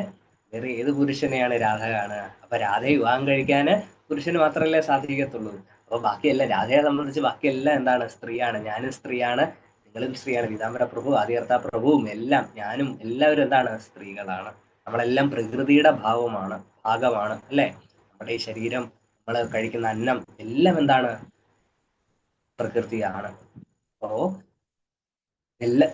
വേറെ ഏത് പുരുഷനെയാണ് രാധ കാണുക? അപ്പൊ രാധയെ വിവാഹം കഴിക്കാന് പുരുഷന് മാത്രമല്ലേ സാധിക്കത്തുള്ളൂ. അപ്പൊ ബാക്കിയെല്ലാം, രാധയെ സംബന്ധിച്ച് ബാക്കിയെല്ലാം എന്താണ്? സ്ത്രീയാണ്. ഞാനും സ്ത്രീയാണ്, നിങ്ങളും സ്ത്രീയാണ്, പീതാംബര പ്രഭു, ആദികർത്ത പ്രഭുവും എല്ലാം, ഞാനും, എല്ലാവരും എന്താണ്? സ്ത്രീകളാണ്. നമ്മളെല്ലാം പ്രകൃതിയുടെ ഭാഗമാണ്, അല്ലേ? നമ്മുടെ ഈ ശരീരം, നമ്മൾ കഴിക്കുന്ന അന്നം എല്ലാം എന്താണ്? പ്രകൃതിയാണ്.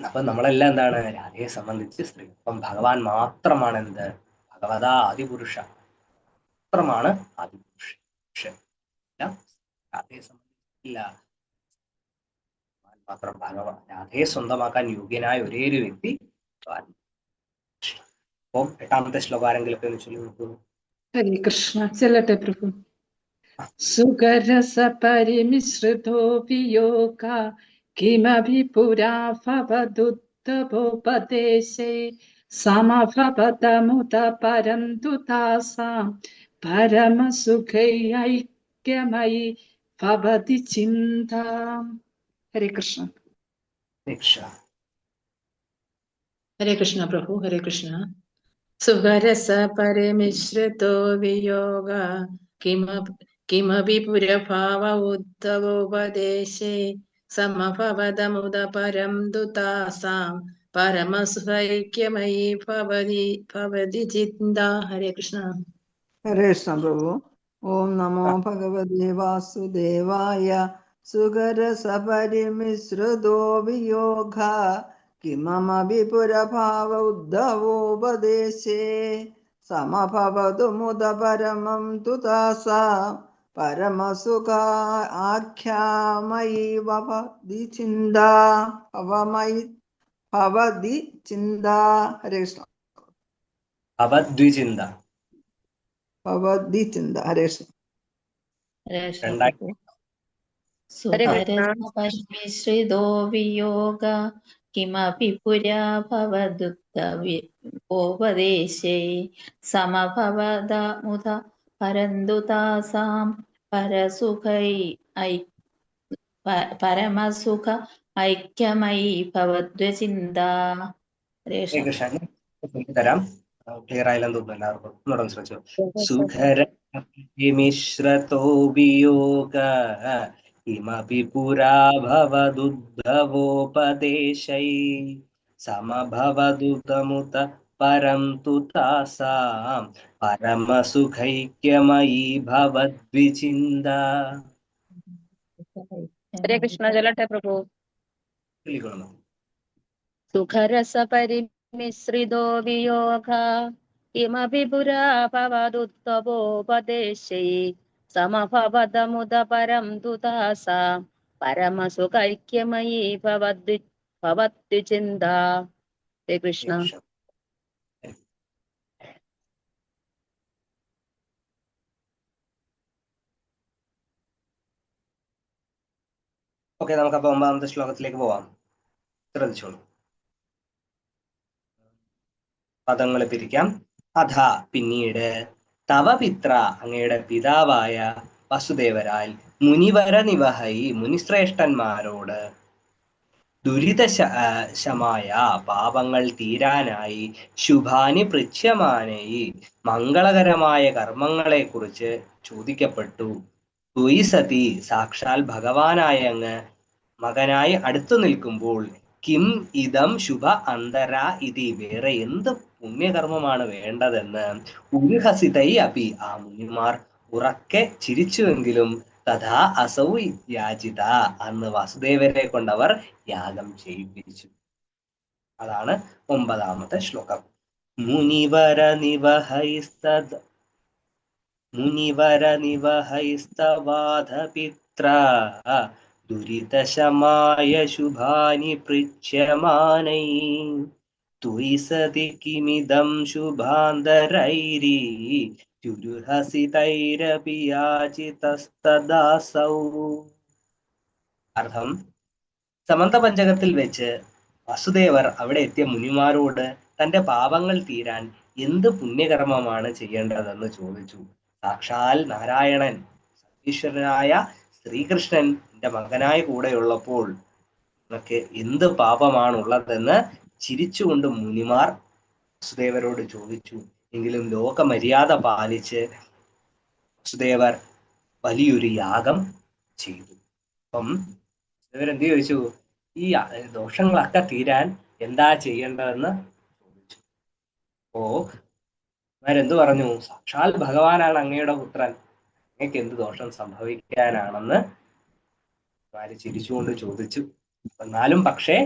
അപ്പൊ നമ്മളെല്ലാം എന്താണ്? രാധയെ സംബന്ധിച്ച് സ്ത്രീ. അപ്പം ഭഗവാൻ മാത്രമാണ് എന്ത്? ഭഗവതാ ആദിപുരുഷ മാത്രമാണ് ആദിപുരുഷൻ. രാധയെ സംബന്ധിച്ചില്ല. മാത്രം ഭഗവാൻ, രാധയെ സ്വന്തമാക്കാൻ യോഗ്യനായ ഒരേ ഒരു വ്യക്തി ഭഗവാൻ. അപ്പം 8ാമത്തെ ശ്ലോകാരെങ്കിലൊക്കെ ഒന്ന് ചൊല്ലി നോക്കൂ. ഹരേ കൃഷ്ണ. ചെല്ലട്ടെ പ്രഭു. സുഖരസ പരിമിശ്രിതോ വിയോഗ കിമപി പുരാ ഭവദുദ്ധവോപദേശേ സമഭവതമുദ പരന്തു താസാം പരമസുഖൈ ഐക്യമയി ഭവതി ചിന്ത. ഹരേ കൃഷ്ണ. ഹരേ കൃഷ്ണ പ്രഭു. ഹരേ കൃഷ്ണ. സുഖരസ പരിമിശ്രിതോ വിയോഗ കിമപി പുരഭാവ ഉദ്ധവോപദേശേ സമഭവതമുദ പരം ദുതാസാം പരമസുഖൈക്യമയി ഭവതി ചിന്ത. ഹരേ കൃഷ്ണ. ഹരേ കൃഷ്ണ പ്രഭു. ഓം നമോ ഭഗവതേ വാസുദേവായ. സുഖരസപരിമിശ്രിതോ വിയോഗ കിമപി പുരഭാവ ഉദ്ധവോപദേശേ സമഭവതു മുദ പരമം തുതാസാം പരമസുഖ ആഖ്യാമയി ഭവതി ചിന്ത. ഭവതി ചിന്ത. ഹരേ കൃഷ്ണ. ഭവദ്വിചിന്ത. ഭവതി ചിന്ത. ഹരേ കൃഷ്ണ. സുഖരസപരിമിശ്രിതോ വിയോഗ കിമപി പുരാ ഭവദുദ്ധവോപദേശേ സമഭവതമുദ പരന്തു താസാം പരമസുഖ ഐക്യമയി ഭവദ്വചിന്ത. തരാം. ക്ലിയർ ആയില്ലെന്ന് തോന്നുന്നു എല്ലാവർക്കും. ഒന്നുകൂടെ ശ്രമിച്ചു. സുഖരമിശ്രതോ വിയോഗ കിമപി പുരാ ഭവദുദ്ധവോപദേശൈ സമഭവദുതമുത പരം തു താസാം പരമസുഖൈക്യമയി ഭവദ്വിചിന്ത. ഹരേ കൃഷ്ണ. ചൊല്ലട്ടെ പ്രഭു. സുഖരസ പരിമിശ്രിതോ വിയോഗ കിമപി പുരാ ഭവദുദ്ധവോപദേശൈ സമഭവതമുദ പരം തുതാസാം പരമസുഖൈക്യമയി ഭവദ്വിചിന്ത. ഹരേ കൃഷ്ണ. ഓക്കെ, നമുക്കപ്പോ 9ാമത്തെ ശ്ലോകത്തിലേക്ക് പോവാം. ശ്രദ്ധിച്ചോളൂ. പദങ്ങൾ പിരിക്കാം. അഥ പിന്നീട് തവ പിത്ര അങ്ങയുടെ പിതാവായ വസുദേവരാൽ മുനിവര നിവഹൈ മുനിശ്രേഷ്ഠന്മാരോട് ദുരിതശമായ പാപങ്ങൾ തീരാനായി ശുഭാനി പൃച്ഛമാനായി മംഗളകരമായ കർമ്മങ്ങളെ കുറിച്ച് ചോദിക്കപ്പെട്ടു. ത്വയിസതി സാക്ഷാൽ ഭഗവാനായ അങ്ങ് മകനായി അടുത്തു നിൽക്കുമ്പോൾ കിം ഇതം ശുഭ അന്തര ഇതി വേറെ എന്ത് പുണ്യകർമ്മമാണ് വേണ്ടതെന്ന് ഉരുഹസിതൈ അപി ആ മുനിമാർ ഉറക്കെ ചിരിച്ചുവെങ്കിലും തഥാ അസൗ യാചിത അന്ന് വസുദേവരെ കൊണ്ടവർ യാഗം ചെയ്യിപ്പിച്ചു. അതാണ് 9ാമത്തെ ശ്ലോകം. മുനിവര നിവഹൈസ്തവാധപിത്ര ദുരിതശമായ ശുഭാനി പൃച്ഛമാനൈ ത്വയിസതി കിമിദം ശുഭാന്തരൈരി ചുരുഹസിതൈരപി യാചിതസ്തദാസൗ. അർത്ഥം: സമന്തപഞ്ചകത്തിൽ വെച്ച് വസുദേവർ അവിടെ എത്തിയ മുനിമാരോട് തന്റെ പാപങ്ങൾ തീരാൻ എന്ത് പുണ്യകർമ്മമാണ് ചെയ്യേണ്ടതെന്ന് ചോദിച്ചു. സാക്ഷാൽ നാരായണൻ സർവീശ്വരനായ ശ്രീകൃഷ്ണൻ എന്റെ മകനായ കൂടെയുള്ളപ്പോൾ നിനക്ക് എന്ത് പാപമാണുള്ളതെന്ന് ചിരിച്ചുകൊണ്ട് മുനിമാർ വസുദേവരോട് ചോദിച്ചു. എങ്കിലും ലോകമര്യാദ പാലിച്ച് വസുദേവർ വലിയൊരു യാഗം ചെയ്തു. അപ്പം വസുദേവരെന്ത് ചോദിച്ചു? ഈ ദോഷങ്ങളൊക്കെ തീരാൻ എന്താ ചെയ്യേണ്ടതെന്ന് ചോദിച്ചു. അപ്പോ അവരെന്തു പറഞ്ഞു? സാക്ഷാൽ ഭഗവാനാണ് അങ്ങയുടെ പുത്രൻ, അങ്ങക്ക് എന്ത് ദോഷം സംഭവിക്കാനാണെന്ന് ചിരിച്ചുകൊണ്ട് ചോദിച്ചു. എന്നാലും പക്ഷേ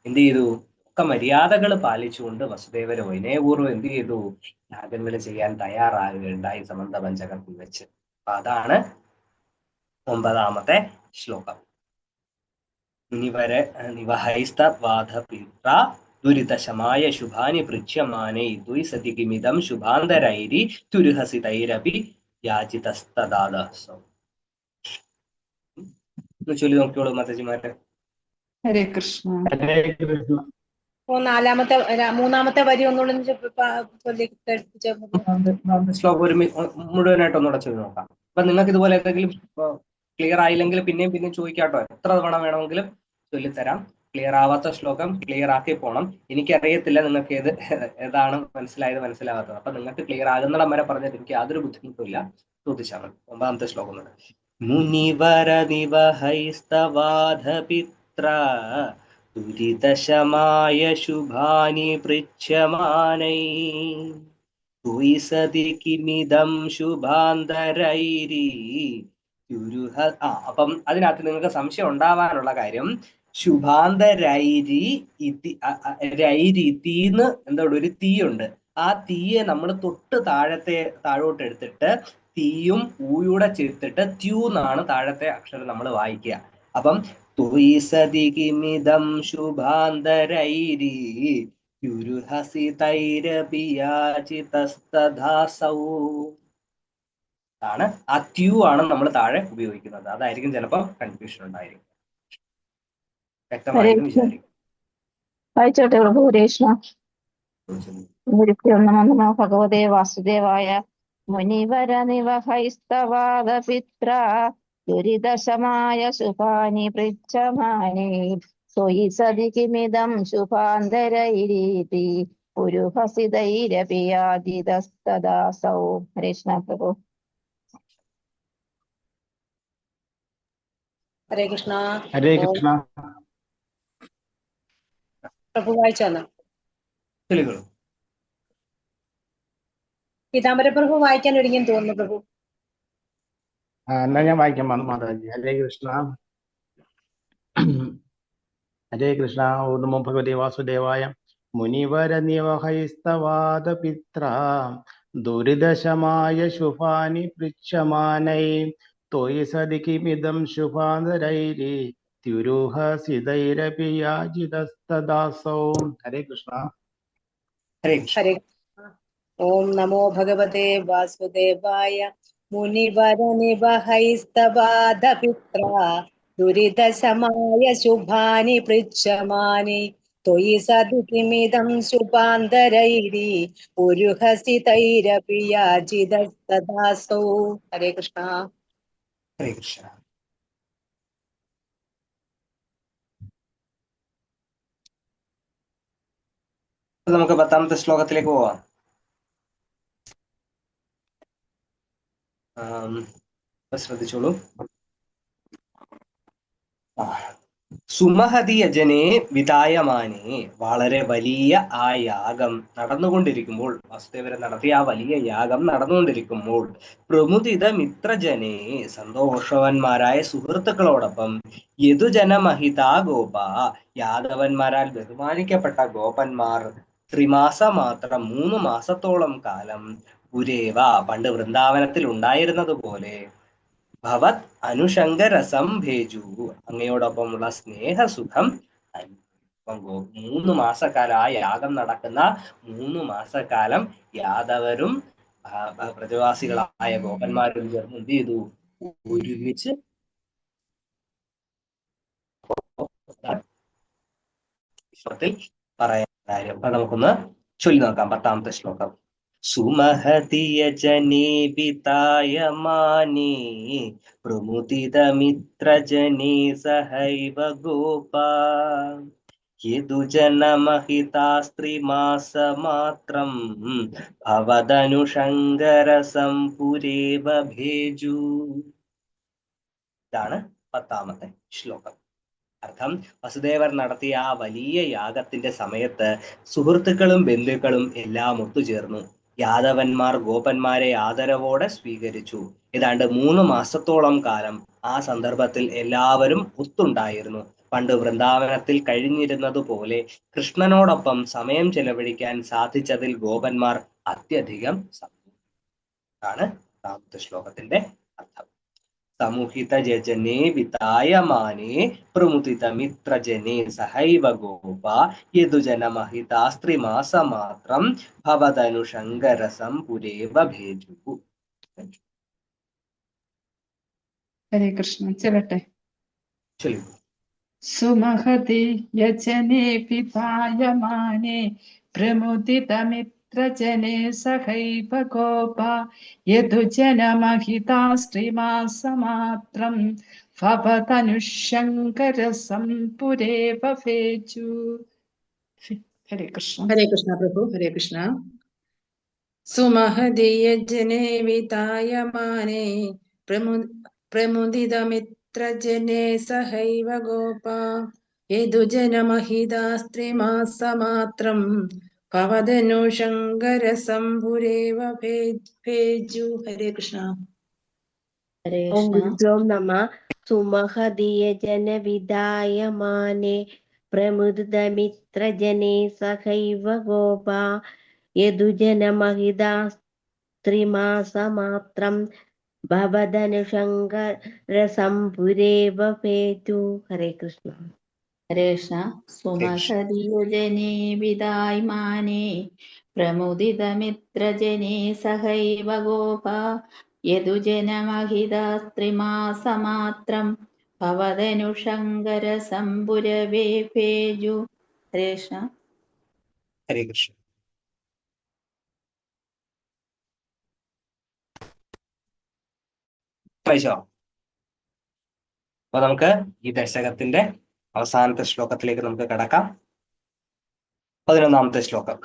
എന്ത് ചെയ്തു? ഒക്കെ മര്യാദകൾ പാലിച്ചുകൊണ്ട് വസുദേവര് വിനയപൂർവ്വം എന്ത് ചെയ്തു? യാഗങ്ങൾ ചെയ്യാൻ തയ്യാറാകുകയുണ്ടായി സമന്ത പഞ്ചകത്തിൽ വെച്ച്. അപ്പൊ അതാണ് 9ാമത്തെ ശ്ലോകം. മുനിവര നിവഹൈസ്തവാധപിത്ര ദുരിതശമായ ശുഭാനി പൃച്ഛമാനൈ ദ്വൈസതി കിമിദം ശുഭാന്തരൈരി തുരുഹസിതൈരപി യാചിതസ്തദാസൗ. ഒന്ന് ചൊല്ലി നോക്കിയോളൂ മാതാജിമാരെ. ഹരേ കൃഷ്ണ. ഹരേ കൃഷ്ണ. മൂന്നാമത്തെ വരി ഒന്നുകൂടി ചൊല്ലി കേൾപ്പിച്ചേ. ശ്ലോകം മുഴുവനായിട്ട് ഒന്നുകൂടെ ചൊല്ലി നോക്കാം. അപ്പൊ നിങ്ങൾക്ക് ഇതുപോലെ എന്തെങ്കിലും ക്ലിയർ ആയില്ലെങ്കിൽ പിന്നെയും ചോദിക്കാട്ടോ. എത്ര തവണ വേണമെങ്കിലും ചൊല്ലിത്തരാം. ക്ലിയർ ആവാത്ത ശ്ലോകം ക്ലിയർ ആക്കി പോണം. എനിക്കറിയത്തില്ല നിങ്ങൾക്ക് ഏതാണ് മനസ്സിലാവാത്തത്. അപ്പൊ നിങ്ങൾക്ക് ക്ലിയർ ആകുന്നിടം വരെ പറഞ്ഞിട്ട് എനിക്ക് യാതൊരു ബുദ്ധിമുട്ടില്ല. ചോദിച്ചാൽ മതി. 9ാമത്തെ ശ്ലോകം. മുനിവര നിവഹൈസ്തവാധപിത്ര ദുരിതശമായ ശുഭാനി പൃച്ഛമാനൈ തുയി സതി കിമിദം ശുഭാന്തരൈരി. അപ്പം അതിനകത്ത് നിങ്ങൾക്ക് സംശയം ഉണ്ടാവാനുള്ള കാര്യം, ശുഭാന്തരൈരി തീന്ന് എന്താ ഒരു തീയുണ്ട്. ആ തീയെ നമ്മൾ തൊട്ട് താഴോട്ട് എടുത്തിട്ട് തീയും ഊയൂടെ ചേർത്തിട്ട് ത്യൂ എന്നാണ് താഴത്തെ അക്ഷരം നമ്മൾ വായിക്കുക. അപ്പം തുയി സതി കിമിദം ശുഭാന്തരൈരി ആണ്. ആ ട്യൂ ആണ് നമ്മൾ താഴെ ഉപയോഗിക്കുന്നത്. അതായിരിക്കും ചിലപ്പോൾ കൺഫ്യൂഷൻ ഉണ്ടായിരിക്കും. വ്യക്തമായെന്ന് വിചാരിക്കും. വായിച്ചോട്ടെ പ്രഭു. കൃഷ്ണ. നമോ ഭഗവതേ വാസുദേവായ. മുനിവര നിവഹൈസ്തവാദപിത്ര ദുരിതശമായ ശുഭാനി പൃച്ഛമാനേ സ്വയി സതി കിമിദം ശുഭാന്തരൈരീതി പുരുഹസിതൈരപിയാദിതസ്തദാസൗ. കൃഷ്ണ പ്രഭു. ഹരേ കൃഷ്ണ. ഹരേ കൃഷ്ണ. പ്രഭു വായിച്ചു വന്ന പീതാംബര പ്രഭു വായിക്കാൻ ഒരുങ്ങിയെന്ന് തോന്നുന്നു പ്രഭു. എന്നാ ഞാൻ വായിക്കാൻ വന്നു മാതാജി. ഹരേ കൃഷ്ണ. ഹരേ കൃഷ്ണ. ഓം നമോ ഭഗവതേ വാസുദേവായ. മുനിവര നിവഹൈസ്തവാദപിത്ര ദുരിതശമായ ശുഭാനി പൃച്ഛമാനൈ ത്വയി സതി കിമിദം ശുഭാന്തരൈരി ത്യുരുഹസിതൈരപി യാജിതസ്തദാസൗ. ഹരേ കൃഷ്ണ. ഹരേ ഹരേ. ഓം നമോ ഭഗവതേ വാസുദേവായ. മുനിവര നിവഹൈസ്തവാദപിത്ര ദുരിതശമായ ശുഭാനി പൃച്ഛമാനി ത്വയി സതി കിമിദം ശുഭാന്തരൈരി പുരുഹസിതൈരപി യാജിതസ്തദാസൗ. ഹരേ കൃഷ്ണ. ഹരേ കൃഷ്ണ. നമുക്ക് 10ാമത്തെ ശ്ലോകത്തിലേക്ക് പോവാം. ശ്രദ്ധിച്ചോളൂ. സുമഹതി യജനെ വിതായമാനെ. വളരെ വലിയ ആ യാഗം നടന്നുകൊണ്ടിരിക്കുമ്പോൾ, വാസുദേവരെ നടത്തിയ ആ വലിയ യാഗം നടന്നുകൊണ്ടിരിക്കുമ്പോൾ പ്രമുദിത മിത്രജനെ, സന്തോഷവന്മാരായ സുഹൃത്തുക്കളോടൊപ്പം യദുജനമഹിതാ ഗോപ, യാദവന്മാരാൽ ബഹുമാനിക്കപ്പെട്ട ഗോപന്മാർ 3 മാസം മാത്രം 3 മാസത്തോളം കാലം പുരേവ പണ്ട് വൃന്ദാവനത്തിൽ ഉണ്ടായിരുന്നത് പോലെ ഭവത് അനുഷംഗരസം ഭേജു, അങ്ങയോടൊപ്പമുള്ള സ്നേഹസുഖം 3 മാസക്കാലം, ആ യാഗം നടക്കുന്ന 3 മാസക്കാലം യാദവരും പ്രജവാസികളായ ഗോപന്മാരും ചേർന്ന് എന്ത് ചെയ്തു? ഒരുമിച്ച് പറയാൻ കാര്യം. അപ്പൊ നമുക്കൊന്ന് ചൊല്ലി നോക്കാം 10ാമത്തെ ശ്ലോകം. സുമഹതിയജനേ വിതായമാനേ പ്രമുദിതമിത്രജനേ സഹൈവ ഗോപാ യദുജനമഹിതാസ്ത്രീമാസമാത്രം ഭവദനുഷംഗരസം പുരേവ ഭേജു. ഇതാണ് 10ാമത്തെ ശ്ലോകം. അർത്ഥം, വസുദേവർ നടത്തിയ ആ വലിയ യാഗത്തിന്റെ സമയത്ത് സുഹൃത്തുക്കളും ബന്ധുക്കളും എല്ലാം ഒത്തുചേർന്നു. യാദവന്മാർ ഗോപന്മാരെ ആദരവോടെ സ്വീകരിച്ചു. ഏതാണ്ട് 3 മാസത്തോളം കാലം ആ സന്ദർഭത്തിൽ എല്ലാവരും ഒത്തുണ്ടായിരുന്നു. പണ്ട് വൃന്ദാവനത്തിൽ കഴിഞ്ഞിരുന്നതുപോലെ കൃഷ്ണനോടൊപ്പം സമയം ചെലവഴിക്കാൻ സാധിച്ചതിൽ ഗോപന്മാർ അത്യധികം സന്തോഷമാണ് 10ാമത്തെ ശ്ലോകത്തിന്റെ അർത്ഥം. സമുഹിത ജജനെ വിതായമാനേ പ്രമുദിതമിത്രജനെ സഹൈവ ഗോപ യദുജനമഹിതാസ്ത്രീമാസമാത്രം ഭവദനുഷംഗരസം പുരേവ ഭേജു. ഹരേ കൃഷ്ണ. ചെല്ലട്ടെ. ചൊല്ലു. സുമഹതി യജനേ പിതായമാനെ പ്രമുദിതമിത്രജനേ സഹൈവ ഗോപ യദുജനമഹിതാസ്ത്രീമാസമാത്രം ഭവതനുശങ്കരസം പുരേവ ഭേജു. ഹരേ കൃഷ്ണ. ഹരേ കൃഷ്ണ പ്രഭു. ഹരേ കൃഷ്ണ. സുമഹദീയജനേ വിതായമാനേ പ്രമുദിതമിത്രജനേ സഹൈവ ഗോപ യദുജനമഹിതാസ്ത്രീമാസമാത്രം ഭവതനുശങ്കരസംഭുരേവ ഭേജു. ഹരേ കൃഷ്ണ. ഹരേ ഓം കൃഷ്ണ. ഗുരുഭ്യോ നമഃ. സുമഹദീയജനവിദായമാനെ പ്രമുദിതമിത്രജനേ സഹൈവ ഗോപ യദുജനമഹിതാസ്ത്രീമാസമാത്രം ഭവതനുശങ്കരസംഭുരേവ ഭേജു. ഹരേ കൃഷ്ണ. ഹരേ കൃഷ്ണ. സുമഹദീയജനേ വിദായമാനേ പ്രമുദിതമിത്രജനേ സഹൈവ ഗോപ യദുജനമഹിതാസ്ത്രീമാസമാത്രം ഭവതനുശങ്കരസംഭുരവേ ഭേജു. ഹരേ കൃഷ്ണ. ഹരേ കൃഷ്ണ. വായിച്ചോ? അപ്പൊ നമുക്ക് ഈ ദശകത്തിന്റെ അവസാനത്തെ ശ്ലോകത്തിലേക്ക് നമുക്ക് കടക്കാം. 11ാമത്തെ ശ്ലോകം.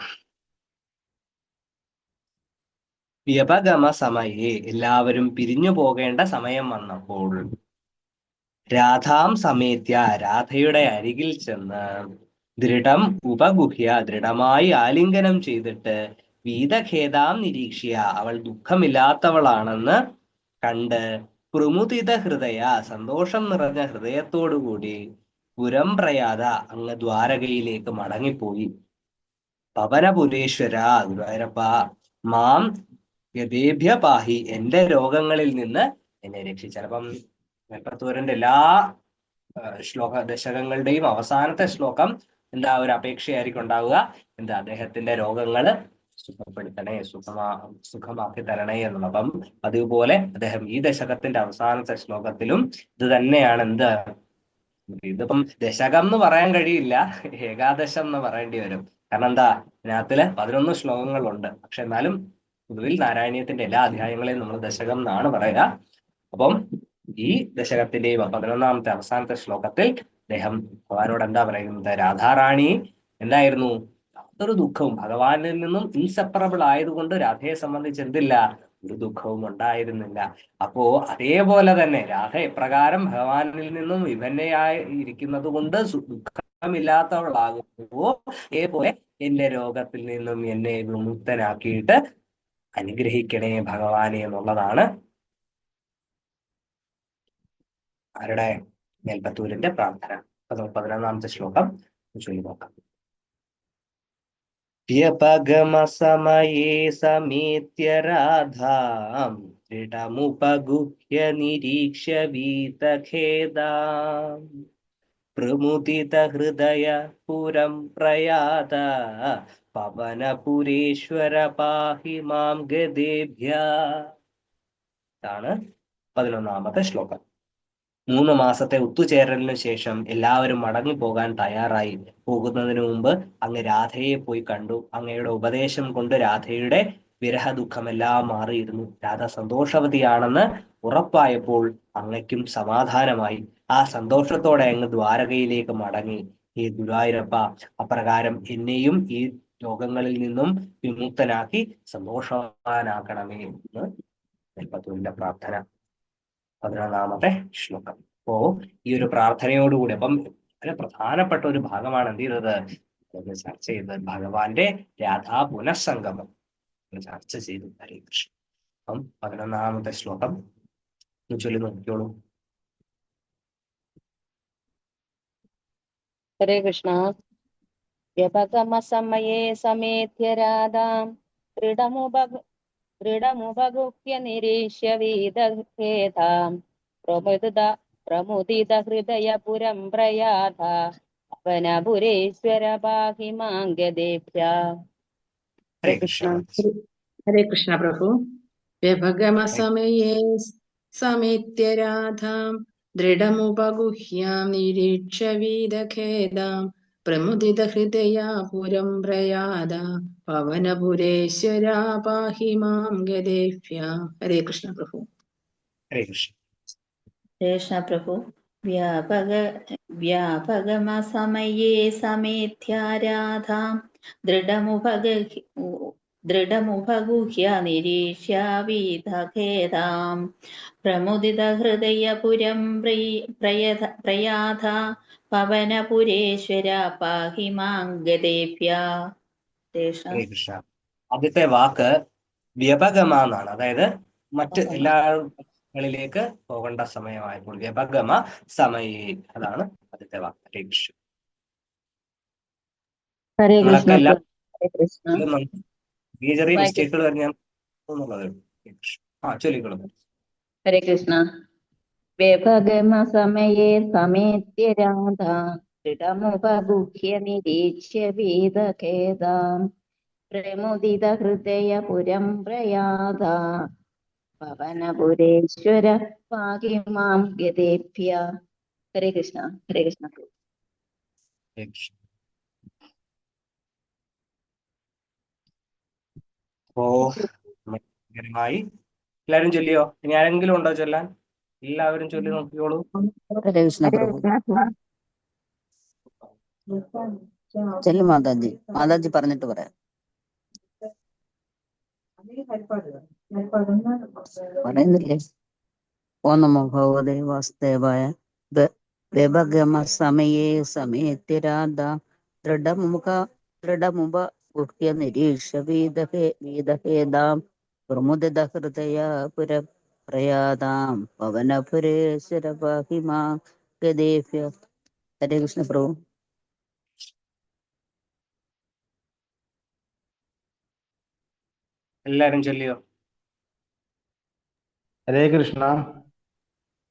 വ്യപഗമ സമയേ, എല്ലാവരും പിരിഞ്ഞു പോകേണ്ട സമയം വന്നപ്പോൾ, രാധാം സമേത്യ, രാധയുടെ അരികിൽ ചെന്ന്, ദൃഢം ഉപഗുഹ്യ, ദൃഢമായി ആലിംഗനം ചെയ്തിട്ട്, വീതഖേദാം നിരീക്ഷ്യ, അവൾ ദുഃഖമില്ലാത്തവളാണെന്ന് കണ്ട്, പ്രമുദിത ഹൃദയ, സന്തോഷം നിറഞ്ഞ ഹൃദയത്തോടുകൂടി, പുരം പ്രയാത, അങ്ങ് ദ്വാരകയിലേക്ക് മടങ്ങിപ്പോയി. പവനപുരേശ്വര, ഗുരുവായൂരപ്പ, മാം ഗതേഭ്യ പാഹി, എന്റെ രോഗങ്ങളിൽ നിന്ന് എന്നെ രക്ഷിച്ചാൽ. അപ്പം മേൽപ്പത്തൂരന്റെ എല്ലാ ദശകങ്ങളുടെയും അവസാനത്തെ ശ്ലോകം എന്താ ഒരു അപേക്ഷയായിരിക്കും ഉണ്ടാവുക, എന്താ അദ്ദേഹത്തിന്റെ രോഗങ്ങള് സുഖപ്പെടുത്തണേ, സുഖമാക്കി തരണേ എന്നുള്ളത്. അപ്പം അതുപോലെ അദ്ദേഹം ഈ ദശകത്തിന്റെ അവസാനത്തെ ശ്ലോകത്തിലും ഇത് തന്നെയാണ്. എന്ത്, ഇതിപ്പം ദശകം എന്ന് പറയാൻ കഴിയില്ല, ഏകാദശം എന്ന് പറയേണ്ടി വരും. കാരണം എന്താ, ഇതിനകത്തില് 11 ശ്ലോകങ്ങളുണ്ട്. പക്ഷെ എന്നാലും പൊതുവിൽ നാരായണീയത്തിന്റെ എല്ലാ അധ്യായങ്ങളെയും നമ്മൾ ദശകം എന്നാണ് പറയുക. അപ്പം ഈ ദശകത്തിന്റെയും 11ാമത്തെ അവസാനത്തെ ശ്ലോകത്തിൽ അദ്ദേഹം ഭഗവാനോട് എന്താ പറയുന്നത്, രാധാറാണി എന്തായിരുന്നു, യാതൊരു ദുഃഖവും ഭഗവാനിൽ നിന്നും ഇൻസെപ്പറബിൾ ആയതുകൊണ്ട് രാധയെ സംബന്ധിച്ച് എന്തില്ല, ഒരു ദുഃഖവും ഉണ്ടായിരുന്നില്ല. അപ്പോ അതേപോലെ തന്നെ രാധ എപ്രകാരം ഭഗവാനിൽ നിന്നും വിഭിന്നയായി ഇരിക്കുന്നത് കൊണ്ട് ദുഃഖമില്ലാത്തവളാകുമ്പോ, അതേപോലെ എന്റെ രോഗത്തിൽ നിന്നും എന്നെ വിമുക്തനാക്കിയിട്ട് അനുഗ്രഹിക്കണേ ഭഗവാനെ എന്നുള്ളതാണ് ആരുടെ, മേൽപ്പത്തൂരിന്റെ പ്രാർത്ഥന. 11ാമത്തെ ശ്ലോകം ചൊല്ലി നോക്കാം. വ്യപഗമ സമയേ സമേത്യ രാധാം ദൃഢമുപഗുഹ്യ നിരീക്ഷ്യ വീതഖേദാം പ്രമുദിത ഹൃദയ പുരം പ്രയാത പവനപുരേശ്വര പാഹി മാം ഗതേഭ്യ. ഇതാണ് 11ാമത്തെ ശ്ലോകം. 3 മാസത്തെ ഒത്തുചേരലിന് ശേഷം എല്ലാവരും മടങ്ങി പോകാൻ തയ്യാറായി. പോകുന്നതിന് മുമ്പ് അങ്ങ് രാധയെ പോയി കണ്ടു. അങ്ങയുടെ ഉപദേശം കൊണ്ട് രാധയുടെ വിരഹ ദുഃഖമെല്ലാം മാറിയിരുന്നു. രാധ സന്തോഷവതിയാണെന്ന് ഉറപ്പായപ്പോൾ അങ്ങയ്ക്കും സമാധാനമായി. ആ സന്തോഷത്തോടെ അങ്ങ് ദ്വാരകയിലേക്ക് മടങ്ങി. ഈ ഗുരുവായൂരപ്പ, അപ്രകാരം എന്നെയും ഈ രോഗങ്ങളിൽ നിന്നും വിമുക്തനാക്കി സന്തോഷവാനാക്കണമേ എന്ന് മേൽപ്പത്തൂരിന്റെ പ്രാർത്ഥന. 11ാമത്തെ ശ്ലോകം. അപ്പോ ഈ ഒരു പ്രാർത്ഥനയോടുകൂടി, അപ്പം വളരെ പ്രധാനപ്പെട്ട ഒരു ഭാഗമാണ് എന്ത് ചെയ്തത്, ചർച്ച ചെയ്തത്. ഭഗവാന്റെ രാധാ പുനഃസംഗമം ചർച്ച ചെയ്തു. ഹരേ കൃഷ്ണ. അപ്പം 11ാമത്തെ ശ്ലോകം ചൊല്ലി നോക്കിയോളൂ. ഹരേ കൃഷ്ണ. വ്യപഗമ സമയേ സമേത്യ രാധാം ദൃഢമുപഗുഹ്യ നിരീക്ഷ്യ വീതഖേദാം പ്രമുദിത ഹൃദയ പുരം പ്രയാത പവനപുരേശ്വര പാഹി മാം ഗതേഭ്യ. ഹരേ കൃഷ്ണ. ഹരേ കൃഷ്ണ പ്രഭു. വ്യപഗമ സമയേ സമേത്യ രാധാം ദൃഢമുപഗുഹ്യാം നിരീക്ഷ്യ വീതഖേദാം പ്രമുദിതഹൃദയാ പുരം പ്രയാത പവനപുരേശ്വരാ പാഹി മാം ഗദേഭ്യ. ഹരേ കൃഷ്ണ പ്രഭു. ഹരേ കൃഷ്ണ. കൃഷ്ണ പ്രഭു. വ്യാപകമസമയേ സമേത്യാരാധാം ദൃഢമുപഗുഹ്യ നിരീക്ഷ്യ വീതഖേദാം പ്രമുദിതഹൃദയപുരം പ്രയാധ പവനപുരേശ്വര പാഹി മാം ഗദേഭ്യ. ഹരേ കൃഷ്ണ. ആദ്യത്തെ വാക്ക് വ്യപഗമ എന്നാണ്. അതായത് മറ്റ് എല്ലാങ്ങളിലേക്ക് പോകേണ്ട സമയമായപ്പോൾ വ്യപഗമ സമയേ, അതാണ് ആദ്യത്തെ വാക്ക്. ഹരേ കൃഷ്ണ. ഹരേ നമ്മളൊക്കെ കൃഷ്ണ. എല്ലാം ഹരേ കൃഷ്ണ. ചെറിയ മിസ്റ്റേക്കുകൾ ഞാൻ ചൊല്ലിക്കൊള്ളും. ഹരേ കൃഷ്ണ. വ്യപഗമ സമയേ സമേത്യ രാധ ദൃഢമുപഗുഹ്യ നിരീക്ഷ്യ വീതഖേദാം പ്രമുദിത ഹൃദയ പുരം പ്രയാത പവനപുരേശ്വര പാഹി മാം ഗദേഭ്യ. ഹരേ കൃഷ്ണ. ഹരേ കൃഷ്ണ. അപ്പോ ഭയങ്കരമായി എല്ലാരും ചൊല്ലിയോ? ഇനി ആരെങ്കിലും ഉണ്ടോ ചൊല്ലാൻ? എല്ലാവരും ചൊല്ലി നോക്കിയോളൂ. ഹരേ കൃഷ്ണ പ്രഭു. ചെല്ലു മാതാജി. മാതാജി പറഞ്ഞിട്ട് പറയാം. പറയുന്നില്ലേ? ഓം നമോ ഭഗവതേ വാസുദേവായ. വ്യപഗമ സമയേ സമേത്യരാധ ദൃഢമുപഗുഹ്യ നിരീക്ഷ്യ വീതഖേദാം പ്രമുദിത ഹൃദയ പുര പ്രയാതാം പവനപുരേശ്വര പാഹി മാം ഗദേഭ്യ. ഹരേ കൃഷ്ണ പ്രഭു. എല്ലാരും ചൊല്ലിയോ? ഹരേ കൃഷ്ണ.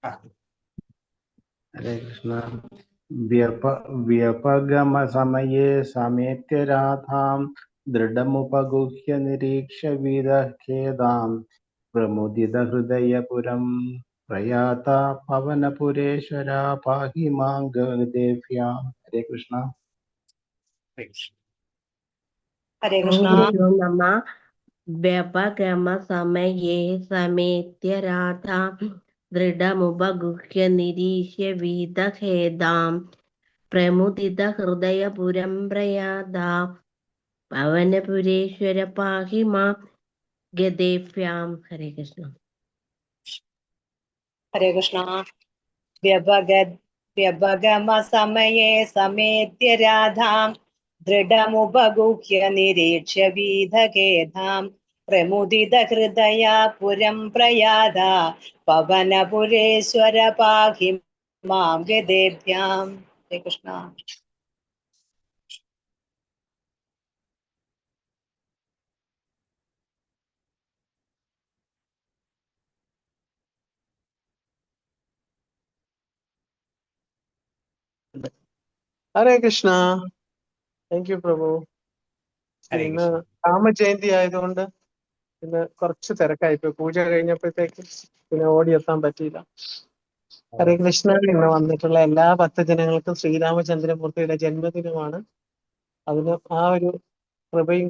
ആ. ഹരേ കൃഷ്ണ. വ്യപഗമ സമയേ സമേത്യരാധാം ദൃഢമുപഗുഹ്യ നിരീക്ഷ്യ വീതഖേദാം പ്രമുദിത ഹൃദയപുരം പ്രയാത പവനപുരേശ്വര പാഹി മാം ഗദേഭ്യ. ഹരേ കൃഷ്ണ. ഹരേ കൃഷ്ണ. നമഃ. വ്യപഗമ സമയേ സമേത്യ രാധാം ദൃഢമുപഗുഹ്യ നിരീക്ഷ്യ വീതഖേദാം പ്രമുദിത ഹൃദയപുരം പ്രയാത പവനപുരേശ്വര പാഹി മാം ഗദേഭ്യാം. ഹരേ കൃഷ്ണ. ഹരേ കൃഷ്ണ. വ്യപഗമ സമയേ സമേത്യ രാധാം ദൃഢമുപഗുഹ്യ നിരീക്ഷ്യ വീതഖേദാം പ്രമുദിത ഹൃദയാ പുരം പ്രയാത പവനപുരേശ്വര പാഹി മാം ഗദേഭ്യാം. ഹരേ കൃഷ്ണ. ഹരേ കൃഷ്ണ. താങ്ക് യു പ്രഭു. ഇന്ന് രാമജയന്തി ആയതുകൊണ്ട് ഇന്ന് കുറച്ച് തിരക്കായിപ്പോയി. പൂജ കഴിഞ്ഞപ്പോഴത്തേക്ക് പിന്നെ ഓടിയെത്താൻ പറ്റിയില്ല. ഹരേ കൃഷ്ണ. ഇന്ന് വന്നിട്ടുള്ള എല്ലാ ഭക്തജനങ്ങൾക്കും ശ്രീരാമചന്ദ്രമൂർത്തിയുടെ ജന്മദിനമാണ്. അതിന് ആ ഒരു കൃപയും